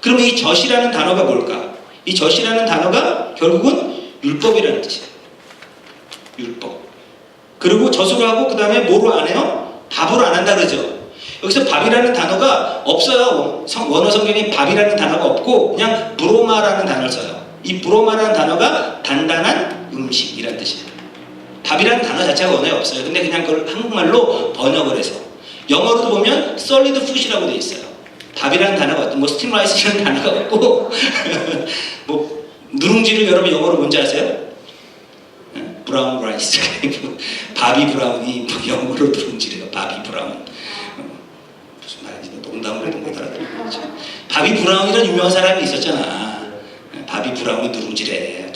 그러면 이 젖이라는 단어가 뭘까? 이 젖이라는 단어가 결국은 율법이라는 뜻이에요. 율법. 그리고 젖으로 하고 그 다음에 뭐로 안 해요? 밥으로 안 한다 그러죠. 여기서 밥이라는 단어가 없어요. 원어 성경에 밥이라는 단어가 없고 그냥 브로마라는 단어를 써요. 이 브로마라는 단어가 단단한 음식이라는 뜻이에요. 밥이라는 단어 자체가 원어에 없어요. 근데 그냥 그걸 한국말로 번역을 해서 영어로도 보면 solid food이라고 돼 있어요. 밥이라는 단어가 없고 뭐 스팀 라이스라는 단어가 없고 뭐 누룽지를 여러분 영어로 뭔지 아세요? 브라운 라이스. 바비 브라운이 뭐 영어로 누룽지래요. 바비 브라운. 무슨 말인지 농담을 해도 못 알아듣죠. 바비 브라운이라는 유명한 사람이 있었잖아. 바비 브라운이 누룽지래.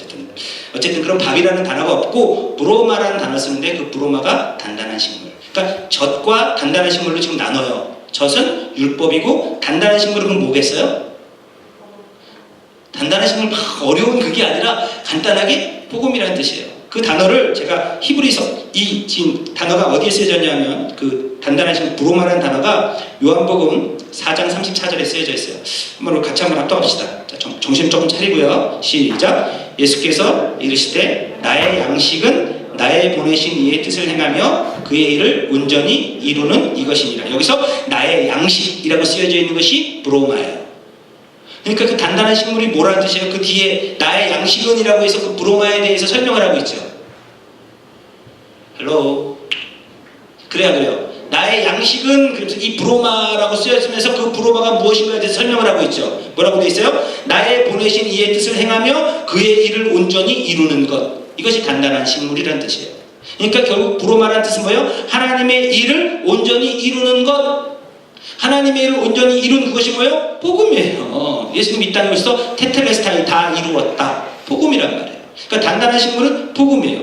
어쨌든 그런 밥이라는 단어가 없고 브로마라는 단어를 쓰는데 그 브로마가 단단한 식물. 그러니까 젖과 단단한 식물로 지금 나눠요. 젖은 율법이고 단단한 식물은 그럼 뭐겠어요? 단단한 식물 막 어려운 그게 아니라 간단하게 복음이라는 뜻이에요. 그 단어를 제가 히브리서 이 지금 단어가 어디에 쓰여졌냐면 그 단단하신 브로마라는 단어가 요한복음 4장 34절에 쓰여져 있어요. 한번 같이 한번 합독합시다. 자, 정신 조금 차리고요. 시작. 예수께서 이르시되 나의 양식은 나의 보내신 이의 뜻을 행하며 그의 일을 온전히 이루는 이것이니라. 여기서 나의 양식이라고 쓰여져 있는 것이 브로마예요. 그러니까 그 단단한 식물이 뭐라는 뜻이에요? 그 뒤에 나의 양식은이라고 해서 그 브로마에 대해서 설명을 하고 있죠. 헬로. 그래요. 나의 양식은 그래서 이 브로마라고 쓰여지면서 그 브로마가 무엇인가에 대해서 설명을 하고 있죠. 뭐라고 되어 있어요? 나의 보내신 이의 뜻을 행하며 그의 일을 온전히 이루는 것. 이것이 단단한 식물이라는 뜻이에요. 그러니까 결국 브로마라는 뜻은 뭐예요? 하나님의 일을 온전히 이루는 것. 하나님의 일을 온전히 이룬 그것이 뭐예요? 복음이에요. 예수님 이 땅에 오셔서 테텔레스타이 다 이루었다. 복음이란 말이에요. 그러니까 단단한 식물은 복음이에요.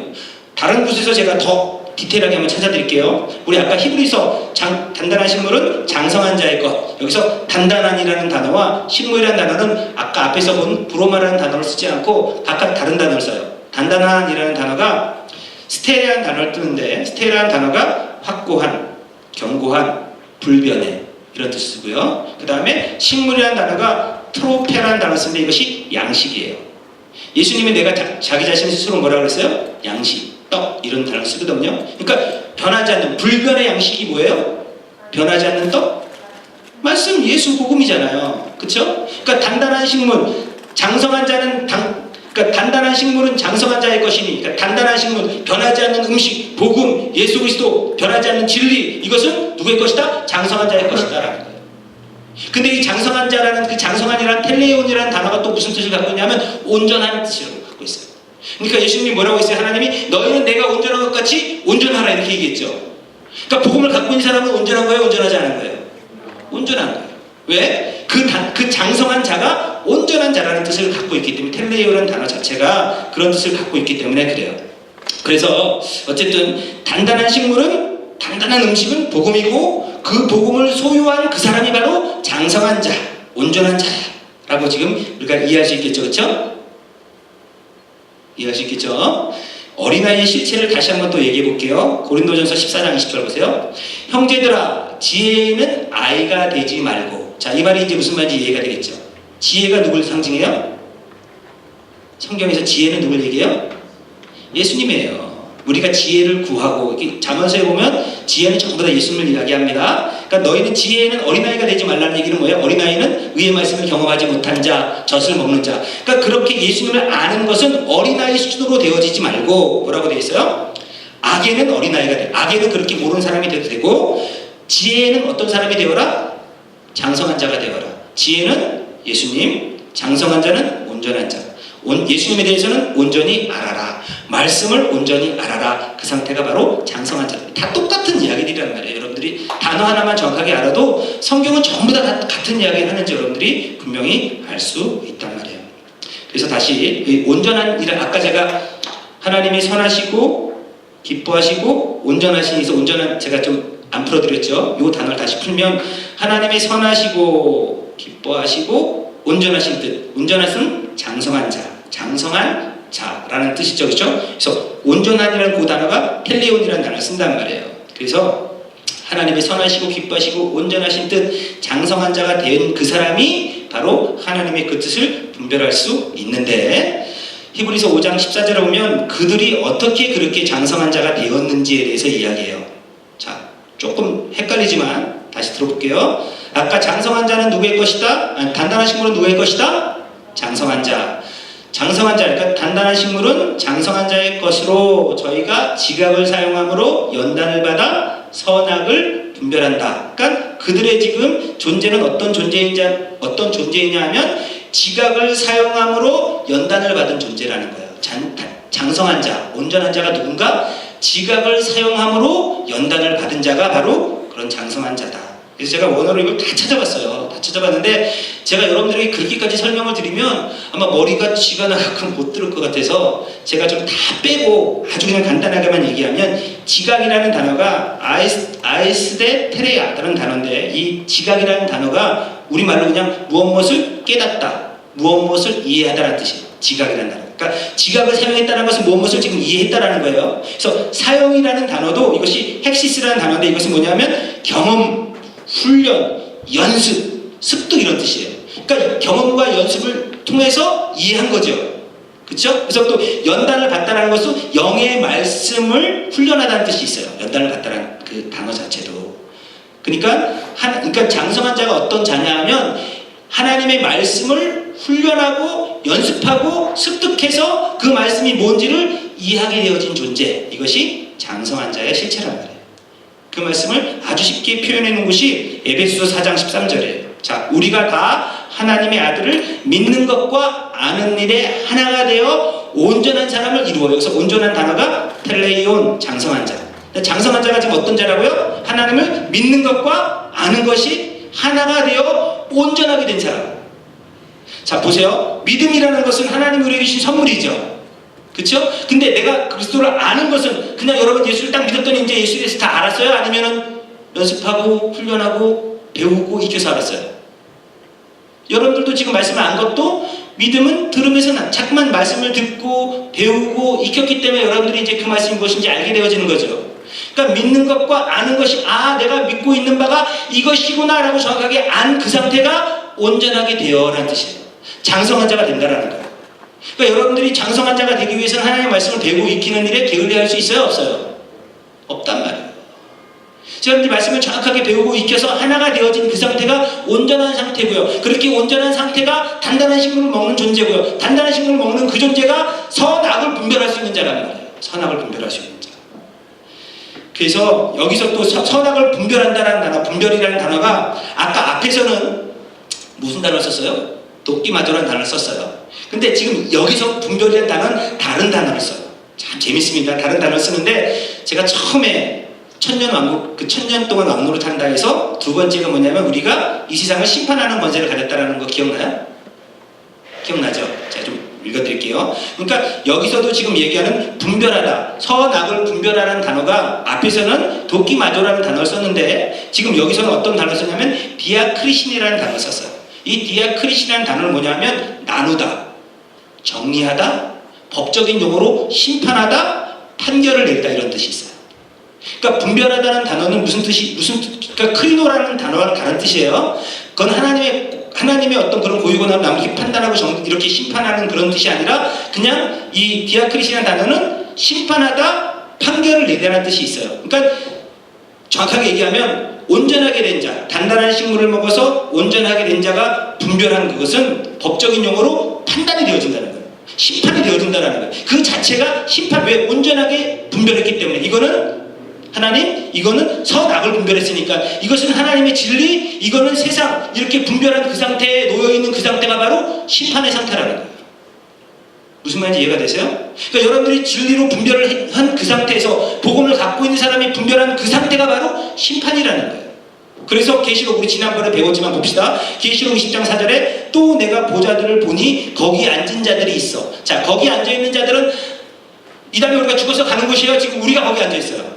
다른 곳에서 제가 더 디테일하게 한번 찾아드릴게요. 우리 아까 히브리서 단단한 식물은 장성한 자의 것. 여기서 단단한이라는 단어와 식물이라는 단어는 아까 앞에서 본 브로마라는 단어를 쓰지 않고 각각 다른 단어를 써요. 단단한이라는 단어가 스테라는 단어를 쓰는데 스테라는 단어가 확고한, 견고한, 불변해 이런 뜻을 쓰고요. 그 다음에 식물이라는 단어가 트로페라는 단어를 쓰는데 이것이 양식이에요. 예수님이 내가 자기 자신 스스로 뭐라고 그랬어요? 양식, 떡 이런 단어를 쓰거든요. 그러니까 변하지 않는 불변의 양식이 뭐예요? 변하지 않는 떡? 말씀 예수 복음이잖아요. 그렇죠? 그러니까 단단한 식물, 장성한 자는 그러니까 단단한 식물은 장성한 자의 것이니, 그러니까 단단한 식물, 변하지 않는 음식, 복음, 예수 그리스도, 변하지 않는 진리, 이것은 누구의 것이다? 장성한 자의 것이다라는 거예요. 근데 이 장성한 자라는 그 장성한이라는 텔레온이라는 단어가 또 무슨 뜻을 갖고 있냐면 온전한 뜻을 갖고 있어요. 그러니까 예수님이 뭐라고 했어요? 하나님이 너희는 내가 온전한 것 같이 온전하라 이렇게 얘기했죠. 그러니까 복음을 갖고 있는 사람은 온전한 거예요? 온전하지 않은 거예요? 온전한 거예요. 왜? 그 장성한 자가 온전한 자라는 뜻을 갖고 있기 때문에 텔레오라는 단어 자체가 그런 뜻을 갖고 있기 때문에 그래요. 그래서 어쨌든 단단한 식물은 단단한 음식은 복음이고 그 복음을 소유한 그 사람이 바로 장성한 자, 온전한 자라고 지금 우리가 이해할 수 있겠죠. 그렇죠? 이해할 수 있겠죠? 어린아이의 실체를 다시 한번 또 얘기해 볼게요. 고린도전서 14장 20절 보세요. 형제들아 지혜는 아이가 되지 말고. 자, 이 말이 이제 무슨 말인지 이해가 되겠죠. 지혜가 누굴 상징해요? 성경에서 지혜는 누굴 얘기해요? 예수님이에요. 우리가 지혜를 구하고 잠언서에 보면 지혜는 전부 다 예수님을 이야기합니다. 그러니까 너희는 지혜는 어린아이가 되지 말라는 얘기는 뭐예요? 어린아이는 의의 말씀을 경험하지 못한 자, 젖을 먹는 자. 그러니까 그렇게 예수님을 아는 것은 어린아이 수준으로 되어지지 말고 뭐라고 되어 있어요? 악에는 어린아이가 돼. 악에는 그렇게 모르는 사람이 돼도 되고 지혜는 어떤 사람이 되어라? 장성한 자가 되어라. 지혜는 예수님, 장성한 자는 온전한 자. 예수님에 대해서는 온전히 알아라. 말씀을 온전히 알아라. 그 상태가 바로 장성한 자. 다 똑같은 이야기들이란 말이에요. 여러분들이 단어 하나만 정확하게 알아도 성경은 전부 다 같은 이야기를 하는지 여러분들이 분명히 알 수 있단 말이에요. 그래서 다시 온전한 일을 아까 제가 하나님이 선하시고 기뻐하시고 온전하신 이서 온전한 제가 좀 안 풀어드렸죠. 이 단어를 다시 풀면 하나님이 선하시고 기뻐하시고 온전하신 뜻. 온전하신 장성한 자. 장성한 자라는 뜻이죠. 그렇죠? 그래서 온전한이라는 그 단어가 텔레온이라는 단어를 쓴단 말이에요. 그래서 하나님이 선하시고 기뻐하시고 온전하신 뜻 장성한 자가 된 그 사람이 바로 하나님의 그 뜻을 분별할 수 있는데 히브리서 5장 14절에 보면 그들이 어떻게 그렇게 장성한 자가 되었는지에 대해서 이야기해요. 자, 조금 헷갈리지만 다시 들어볼게요. 아까 장성한 자는 누구의 것이다? 단단한 식물은 누구의 것이다? 장성한 자. 장성한 자, 그러니까 단단한 식물은 장성한 자의 것으로 저희가 지각을 사용함으로 연단을 받아 선악을 분별한다. 그러니까 그들의 지금 존재는 어떤 존재이냐 하면 지각을 사용함으로 연단을 받은 존재라는 거예요. 장성한 자, 온전한 자가 누군가? 지각을 사용함으로 연단을 받은 자가 바로 그런 장성한 자다. 그래서 제가 원어로 이걸 다 찾아봤어요. 다 찾아봤는데 제가 여러분들에게 그렇게까지 설명을 드리면 아마 머리가 쥐가 나가고 못 들을 것 같아서 제가 좀 다 빼고 아주 그냥 간단하게만 얘기하면 지각이라는 단어가 아이스데 테레아라는 단어인데 이 지각이라는 단어가 우리말로 그냥 무엇을 깨닫다, 무엇을 이해하다라는 뜻이에요. 지각이라는 단어. 그러니까 지각을 사용했다는 것은 무엇을 지금 이해했다라는 거예요. 그래서 사용이라는 단어도 이것이 헥시스라는 단어인데 이것은 뭐냐면 경험, 훈련, 연습, 습득 이런 뜻이에요. 그러니까 경험과 연습을 통해서 이해한 거죠. 그렇죠? 그래서 또 연단을 받다라는 것은 영의 말씀을 훈련하다는 뜻이 있어요. 연단을 받다라는 그 단어 자체도. 그러니까 장성한 자가 어떤 자냐 하면 하나님의 말씀을 훈련하고 연습하고 습득해서 그 말씀이 뭔지를 이해하게 되어진 존재. 이것이 장성한 자의 실체란 말이에요. 그 말씀을 아주 쉽게 표현해 놓은 것이 에베소서 4장 13절이에요. 자, 우리가 다 하나님의 아들을 믿는 것과 아는 일에 하나가 되어 온전한 사람을 이루어. 여기서 온전한 단어가 텔레이온, 장성한 자. 장성한 자가 지금 어떤 자라고요? 하나님을 믿는 것과 아는 것이 하나가 되어 온전하게 된 사람. 자, 보세요. 믿음이라는 것은 하나님이 우리에게 주신 선물이죠. 그렇죠? 근데 내가 그리스도를 아는 것은 그냥 여러분 예수를 딱 믿었더니 이제 예수에 대해서 다 알았어요? 아니면은 연습하고 훈련하고 배우고 익혀서 알았어요? 여러분들도 지금 말씀을 안 것도 믿음은 들으면서 자꾸만 말씀을 듣고 배우고 익혔기 때문에 여러분들이 이제 그 말씀이 무엇인지 알게 되어지는 거죠. 그러니까 믿는 것과 아는 것이 내가 믿고 있는 바가 이것이구나 라고 정확하게 안 그 상태가 온전하게 되어라는 뜻이에요. 장성한 자가 된다라는 거예요. 그러니까 여러분들이 장성한 자가 되기 위해서는 하나님의 말씀을 배우고 익히는 일에 게을리할 수 있어요? 없어요? 없단 말이에요. 여러분들이 말씀을 정확하게 배우고 익혀서 하나가 되어진 그 상태가 온전한 상태고요. 그렇게 온전한 상태가 단단한 식물을 먹는 존재고요. 단단한 식물을 먹는 그 존재가 선악을 분별할 수 있는 자라는 말이에요. 선악을 분별할 수 있는 자. 그래서 여기서 또 선악을 분별한다는 단어, 분별이라는 단어가 아까 앞에서는 무슨 단어를 썼어요? 돕기마저라는 단어를 썼어요. 근데 지금 여기서 분별이라는 단어는 다른 단어를 써요. 참 재밌습니다. 다른 단어를 쓰는데 제가 처음에 천년 동안 왕노릇 한다 해서 두 번째가 뭐냐면 우리가 이 세상을 심판하는 권세를 가졌다는 거 기억나요? 기억나죠? 제가 좀 읽어드릴게요. 그러니까 여기서도 지금 얘기하는 분별하다, 선악을 분별하는 단어가 앞에서는 돕기마저라는 단어를 썼는데 지금 여기서는 어떤 단어를 썼냐면 디아크리신이라는 단어를 썼어요. 이 디아크리신이라는 단어는 뭐냐면 나누다, 정리하다, 법적인 용어로 심판하다, 판결을 내리다 이런 뜻이 있어요. 그러니까 분별하다는 단어는 그러니까 크리노라는 단어와는 다른 뜻이에요. 그건 하나님의 어떤 그런 고유고나 남기 판단하고 이렇게 심판하는 그런 뜻이 아니라 그냥 이 디아크리시라는 단어는 심판하다, 판결을 내리라는 뜻이 있어요. 그러니까 정확하게 얘기하면 온전하게 된 자, 단단한 식물을 먹어서 온전하게 된 자가 분별한 그것은 법적인 용어로 판단이 되어진다는 거예요. 심판이 되어진다는 거예요. 그 자체가 왜 온전하게 분별했기 때문에 이거는 하나님, 이거는 선악을 분별했으니까 이것은 하나님의 진리, 이거는 세상 이렇게 분별한 그 상태에 놓여있는 그 상태가 바로 심판의 상태라는 거예요. 무슨 말인지 이해가 되세요? 그러니까 여러분들이 진리로 분별을 한 그 상태에서 복음을 갖고 있는 사람이 분별한 그 상태가 바로 심판이라는 거예요. 그래서 계시록 우리 지난번에 배웠지만 봅시다. 계시록 20장 4절에 또 내가 보좌들을 보니 거기 앉은 자들이 있어. 자, 거기 앉아있는 자들은 이 다음에 우리가 죽어서 가는 곳이에요. 지금 우리가 거기 앉아있어요.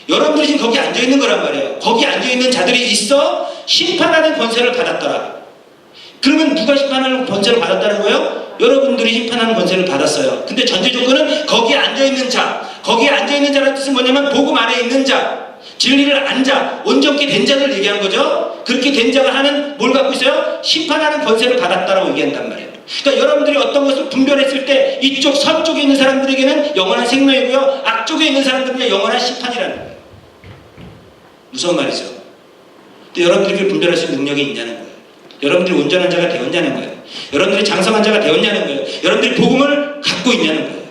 여러분들이 지금 거기 앉아있는 거란 말이에요. 거기 앉아있는 자들이 있어 심판하는 권세를 받았더라. 그러면 누가 심판하는 권세를 받았다는 거예요? 여러분들이 심판하는 권세를 받았어요. 근데 전제 조건은 거기에 앉아있는 자, 거기에 앉아있는 자라는 뜻은 뭐냐면 복음 안에 있는 자, 진리를 안 자, 온전케 된 자를 얘기하는 거죠. 그렇게 된 자가 뭘 갖고 있어요? 심판하는 권세를 받았다라고 얘기한단 말이에요. 그러니까 여러분들이 어떤 것을 분별했을 때 이쪽 선 쪽에 있는 사람들에게는 영원한 생명이고요, 앞쪽에 있는 사람들에게는 영원한 심판이라는 거예요. 무서운 말이죠. 근데 여러분들이 그걸 분별할 수 있는 능력이 있냐는 거예요. 여러분들이 온전한 자가 되었냐는 거예요. 여러분들이 장성한 자가 되었냐는 거예요. 여러분들이 복음을 갖고 있냐는 거예요.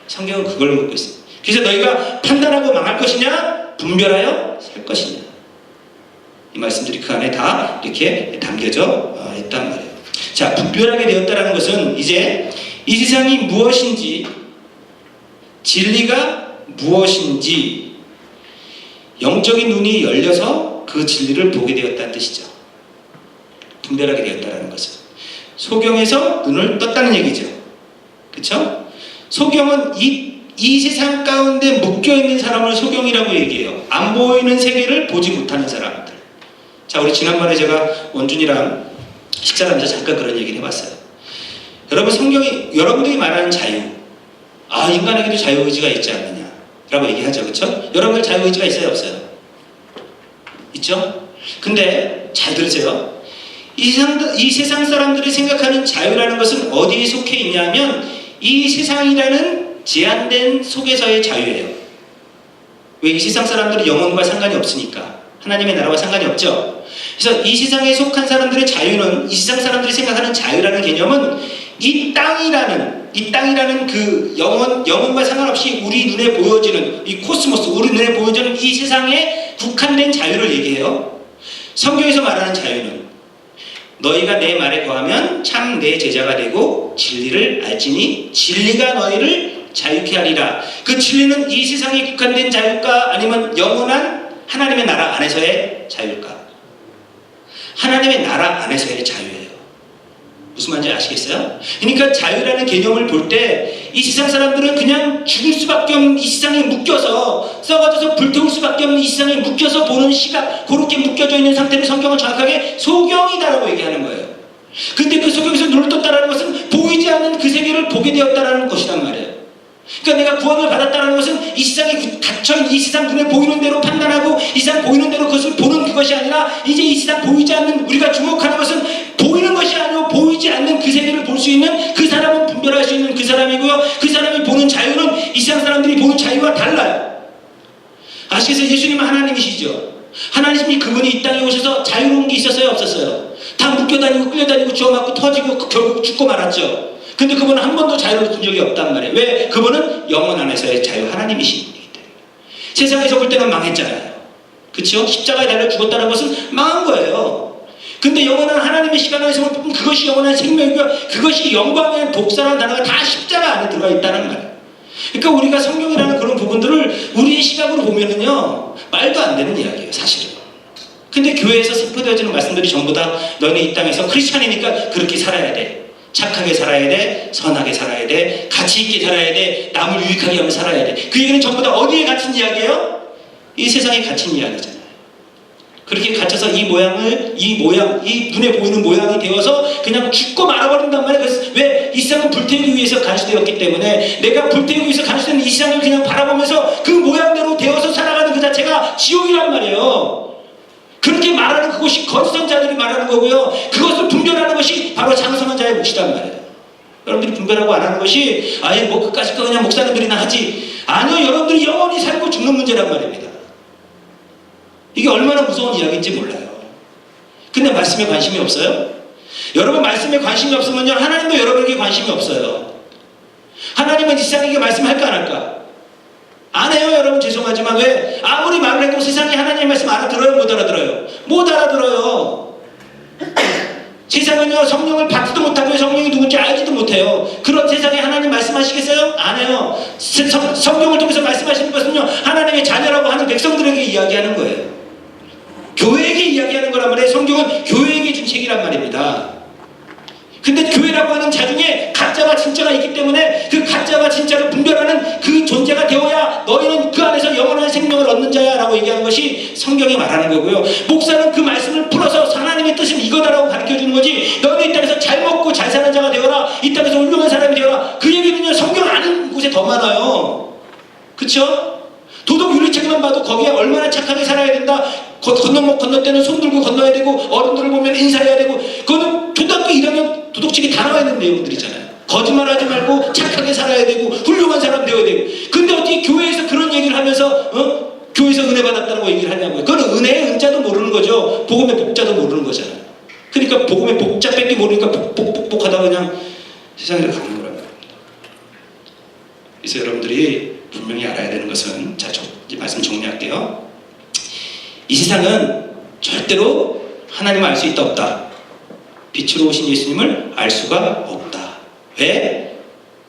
성경은 그걸 묻고 있습니다. 그래서 너희가 판단하고 망할 것이냐, 분별하여 살 것이냐. 이 말씀들이 그 안에 다 이렇게 담겨져 있단 말이에요. 자, 분별하게 되었다는 것은 이제 이 세상이 무엇인지, 진리가 무엇인지 영적인 눈이 열려서 그 진리를 보게 되었다는 뜻이죠. 분별하게 되었다는 것은 소경에서 눈을 떴다는 얘기죠. 그렇죠? 소경은 이 세상 가운데 묶여있는 사람을 소경이라고 얘기해요. 안 보이는 세계를 보지 못하는 사람들. 자, 우리 지난번에 제가 원준이랑 식사를 하면서 잠깐 그런 얘기를 해봤어요. 여러분 성경이 여러분들이 말하는 자유, 인간에게도 자유의지가 있지 않느냐 라고 얘기하죠. 그렇죠? 여러분들 자유의지가 있어요 없어요? 있죠? 근데 잘 들으세요. 이 세상 사람들이 생각하는 자유라는 것은 어디에 속해 있냐면 이 세상이라는 제한된 속에서의 자유예요. 왜? 이 세상 사람들은 영혼과 상관이 없으니까. 하나님의 나라와 상관이 없죠. 그래서 이 세상에 속한 사람들의 자유는, 이 세상 사람들이 생각하는 자유라는 개념은 이 땅이라는 그 영혼과 상관없이 우리 눈에 보여지는 이 코스모스, 우리 눈에 보여지는 이 세상에 국한된 자유를 얘기해요. 성경에서 말하는 자유는 너희가 내 말에 거하면 참 내 제자가 되고 진리를 알지니 진리가 너희를 자유케 하리라. 그 진리는 이 세상에 국한된 자유일까 아니면 영원한 하나님의 나라 안에서의 자유일까? 하나님의 나라 안에서의 자유예요. 무슨 말인지 아시겠어요? 그러니까 자유라는 개념을 볼 때 이 세상 사람들은 그냥 죽을 수밖에 없는 이 세상에 묶여서 썩어져서 불태울 수밖에 없는 이 세상에 묶여서 보는 시각, 그렇게 묶여져 있는 상태를 성경은 정확하게 소경이다라고 얘기하는 거예요. 근데 그 소경에서 눈을 떴다라는 것은 보이지 않는 그 세계를 보게 되었다라는 것이란 말이에요. 그러니까 내가 구원을 받았다는 것은 이 세상에 닫혀있는 이 세상 눈에 보이는 대로 판단하고 이 세상 보이는 대로 그것을 보는 그것이 아니라 이제 이 세상 보이지 않는 우리가 주목하는 것은 보이는 것이 아니고 보이지 않는 그 세계를 볼 수 있는 그 사람은 분별할 수 있는 그 사람이고요. 그 사람이 보는 자유는 이 세상 사람들이 보는 자유와 달라요. 아시겠어요? 예수님은 하나님이시죠. 하나님이 그분이 이 땅에 오셔서 자유로운 게 있었어요 없었어요? 다 묶여다니고 끌려다니고 주워맞고 터지고 결국 죽고 말았죠. 근데 그분은 한 번도 자유를 준 적이 없단 말이에요. 왜? 그분은 영원 안에서의 자유, 하나님이신 분이기 때문에. 세상에서 볼 때는 망했잖아요. 그렇죠? 십자가에 달려 죽었다는 것은 망한 거예요. 근데 영원한 하나님의 시간 안에서 보면 그것이 영원한 생명이고 그것이 영광의 복사라는 단어가 다 십자가 안에 들어가 있다는 말이에요. 그러니까 우리가 성경이라는 그런 부분들을 우리의 시각으로 보면은요 말도 안 되는 이야기예요 사실은. 근데 교회에서 선포되어지는 말씀들이 전부 다 너네 이 땅에서 크리스찬이니까 그렇게 살아야 돼, 착하게 살아야 돼, 선하게 살아야 돼, 가치 있게 살아야 돼, 남을 유익하게 하며 살아야 돼. 그 얘기는 전부 다 어디에 갇힌 이야기예요? 이 세상에 갇힌 이야기잖아요. 그렇게 갇혀서 이 눈에 보이는 모양이 되어서 그냥 죽고 말아버린단 말이에요. 그래서 왜? 이 세상은 불태우기 위해서 간수되었기 때문에 내가 불태우기 위해서 간수된 이 세상을 그냥 바라보면서 그 모양대로 되어서 살아가는 그 자체가 지옥이란 말이에요. 그렇게 말하는 그것이 거짓 자들이 말하는 거고요. 그것을 분별하는 것이 바로 장성한 자의 몫이란 말이에요. 여러분들이 분별하고 안 하는 것이 뭐 그까짓 거 그냥 목사님들이나 하지. 아니요, 여러분들이 영원히 살고 죽는 문제란 말입니다. 이게 얼마나 무서운 이야기인지 몰라요. 근데 말씀에 관심이 없어요? 여러분 말씀에 관심이 없으면요 하나님도 여러분에게 관심이 없어요. 하나님은 이 세상에게 말씀할까 안 할까? 안 해요. 여러분 죄송하지만 왜? 아무리 말을 해도 세상에 하나님의 말씀 알아들어요? 못 알아들어요? 못 알아들어요. 세상은요 성령을 받지도 못하고 성령이 누군지 알지도 못해요. 그런 세상에 하나님 말씀하시겠어요? 안 해요. 성경을 통해서 말씀하시는 것은요 하나님의 자녀라고 하는 백성들에게 이야기하는 거예요. 교회에게 이야기하는 거란 말이에요. 성경은 교회에게 준 책이란 말입니다. 근데 교회라고 하는 자 중에 가짜와 진짜가 있기 때문에 그 가짜와 진짜를 분별하는 그 존재가 되어야 너희는 그 안에서 영원한 생명을 얻는 자야 라고 얘기하는 것이 성경이 말하는 거고요. 목사는 그 말씀을 풀어서 하나님의 뜻은 이거다라고 가르쳐주는 거지 너희 이 땅에서 잘 먹고 잘 사는 자가 되어라, 이 땅에서 훌륭한 사람이 되어라, 그 얘기는요 성경 아는 곳에 더 많아요. 그쵸? 도덕 윤리책만 봐도 거기에 얼마나 착하게 살아야 된다, 건너때는 손 들고 건너야 되고 어른들을 보면 인사해야 되고, 그거는 초등학교 1학년 도덕책이 다 나와 있는 내용들이잖아요. 거짓말하지 말고 착하게 살아야 되고 훌륭한 사람 되어야 되고. 근데 어떻게 교회에서 그런 얘기를 하면서 교회에서 은혜 받았다고 얘기를 하냐고요. 그건 은혜의 은자도 모르는 거죠. 복음의 복자도 모르는 거잖아요. 그러니까 복음의 복자 뺏기 모르니까 복하다 그냥 세상으로 가는 거란 말입니다. 그래서 여러분들이 분명히 알아야 되는 것은, 자, 이제 말씀 정리할게요. 이 세상은 절대로 하나님을 알 수 있다 없다. 빛으로 오신 예수님을 알 수가 없다. 왜?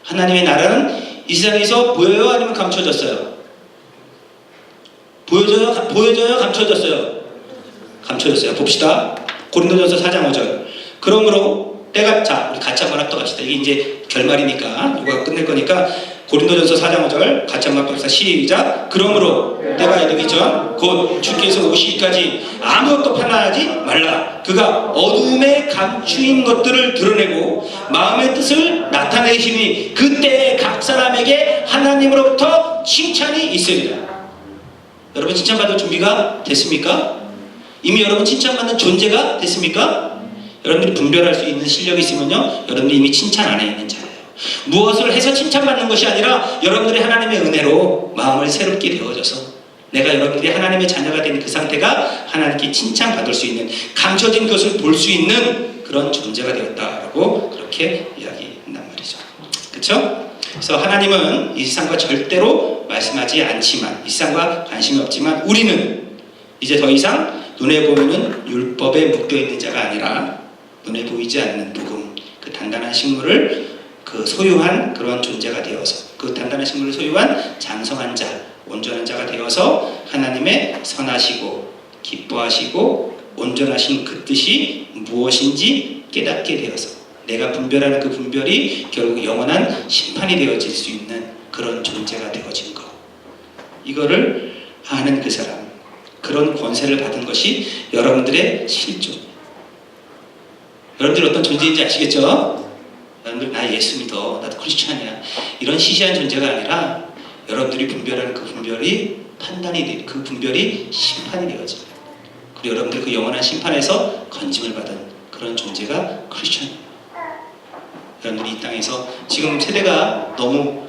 하나님의 나라는 이 세상에서 보여요? 아니면 감춰졌어요? 보여져요? 감춰졌어요? 감춰졌어요. 봅시다. 고린도전서 4장 5절. 그러므로 때가, 자, 우리 같이 한번 합독합시다. 이게 이제 결말이니까, 이거 끝낼 거니까 고린도전서 4장 5절 같이 한번 합시다. 시작. 그러므로 때가 이르기 전 곧 주께서 오시기까지 아무것도 편안하지 말라. 그가 어둠에 감추인 것들을 드러내고 마음의 뜻을 나타내시니 그때 각 사람에게 하나님으로부터 칭찬이 있으리라. 여러분 칭찬받을 준비가 됐습니까? 이미 여러분 칭찬받는 존재가 됐습니까? 여러분들이 분별할 수 있는 실력이 있으면요, 여러분들이 이미 칭찬 안에 있는 자예요. 무엇을 해서 칭찬받는 것이 아니라 여러분들이 하나님의 은혜로 마음을 새롭게 되어져서 내가 여러분들이 하나님의 자녀가 되는 그 상태가 하나님께 칭찬받을 수 있는, 감춰진 것을 볼 수 있는 그런 존재가 되었다라고 그렇게 이야기한단 말이죠. 그렇죠? 그래서 하나님은 이 세상과 절대로 말씀하지 않지만, 이 세상과 관심이 없지만 우리는 이제 더 이상 눈에 보이는 율법에 묶여있는 자가 아니라 눈에 보이지 않는 복음, 그 단단한 식물을 그 소유한 그런 존재가 되어서, 그 단단한 식물을 소유한 장성한 자, 온전한 자가 되어서 하나님의 선하시고 기뻐하시고 온전하신 그 뜻이 무엇인지 깨닫게 되어서 내가 분별하는 그 분별이 결국 영원한 심판이 되어질 수 있는 그런 존재가 되어진 것, 이거를 아는 그 사람, 그런 권세를 받은 것이 여러분들의 실존. 여러분들이 어떤 존재인지 아시겠죠? 여러분들 나 예수 믿어, 나도 크리스찬이야, 이런 시시한 존재가 아니라 여러분들이 분별하는 그 분별이 판단이 돼, 그 분별이 심판이 되어져. 그리고 여러분들 그 영원한 심판에서 건짐을 받은 그런 존재가 크리스찬이에요. 여러분들이 이 땅에서 지금 세대가 너무,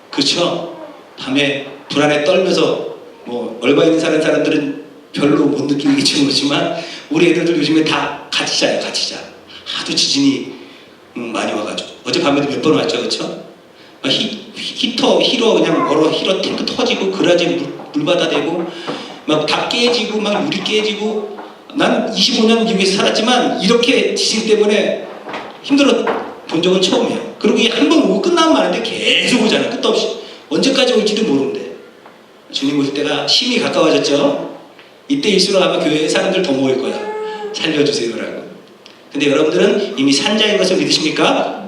그렇죠? 밤에 불안에 떨면서 뭐 얼마 있는 사람들은 별로 못 느끼겠지 모르지만 우리 애들도 요즘에 다 같이 자요. 같이 자. 하도 지진이 많이 와가지고 어제 밤에도 몇 번 왔죠, 그렇죠? 히터 그냥 얼어, 히터 탱크 터지고 그라지 물바다 되고 막 다 깨지고 막 유리 깨지고. 난 25년 미국에서 살았지만 이렇게 지진 때문에 힘들어 본 적은 처음이에요. 그리고 이게 한 번 오고 끝나면 많은데 계속 오잖아, 끝도 없이. 언제까지 올지도 모르는데. 주님 오실 때가 심히 가까워졌죠. 이때일수록 아마 교회에 사람들 더 모일 거야. 살려주세요라고. 근데 여러분들은 이미 산자인 것을 믿으십니까?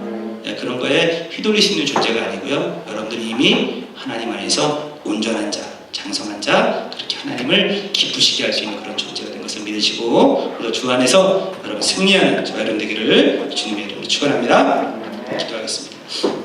그런 거에 휘둘리시는 존재가 아니고요, 여러분들이 이미 하나님 안에서 온전한 자, 장성한 자, 그렇게 하나님을 기쁘시게 할 수 있는 그런 존재가 된 것을 믿으시고, 그리고 주 안에서 여러분 승리하는 저와 여러분 되기를 주님의 이름으로 축원합니다. 기도하겠습니다.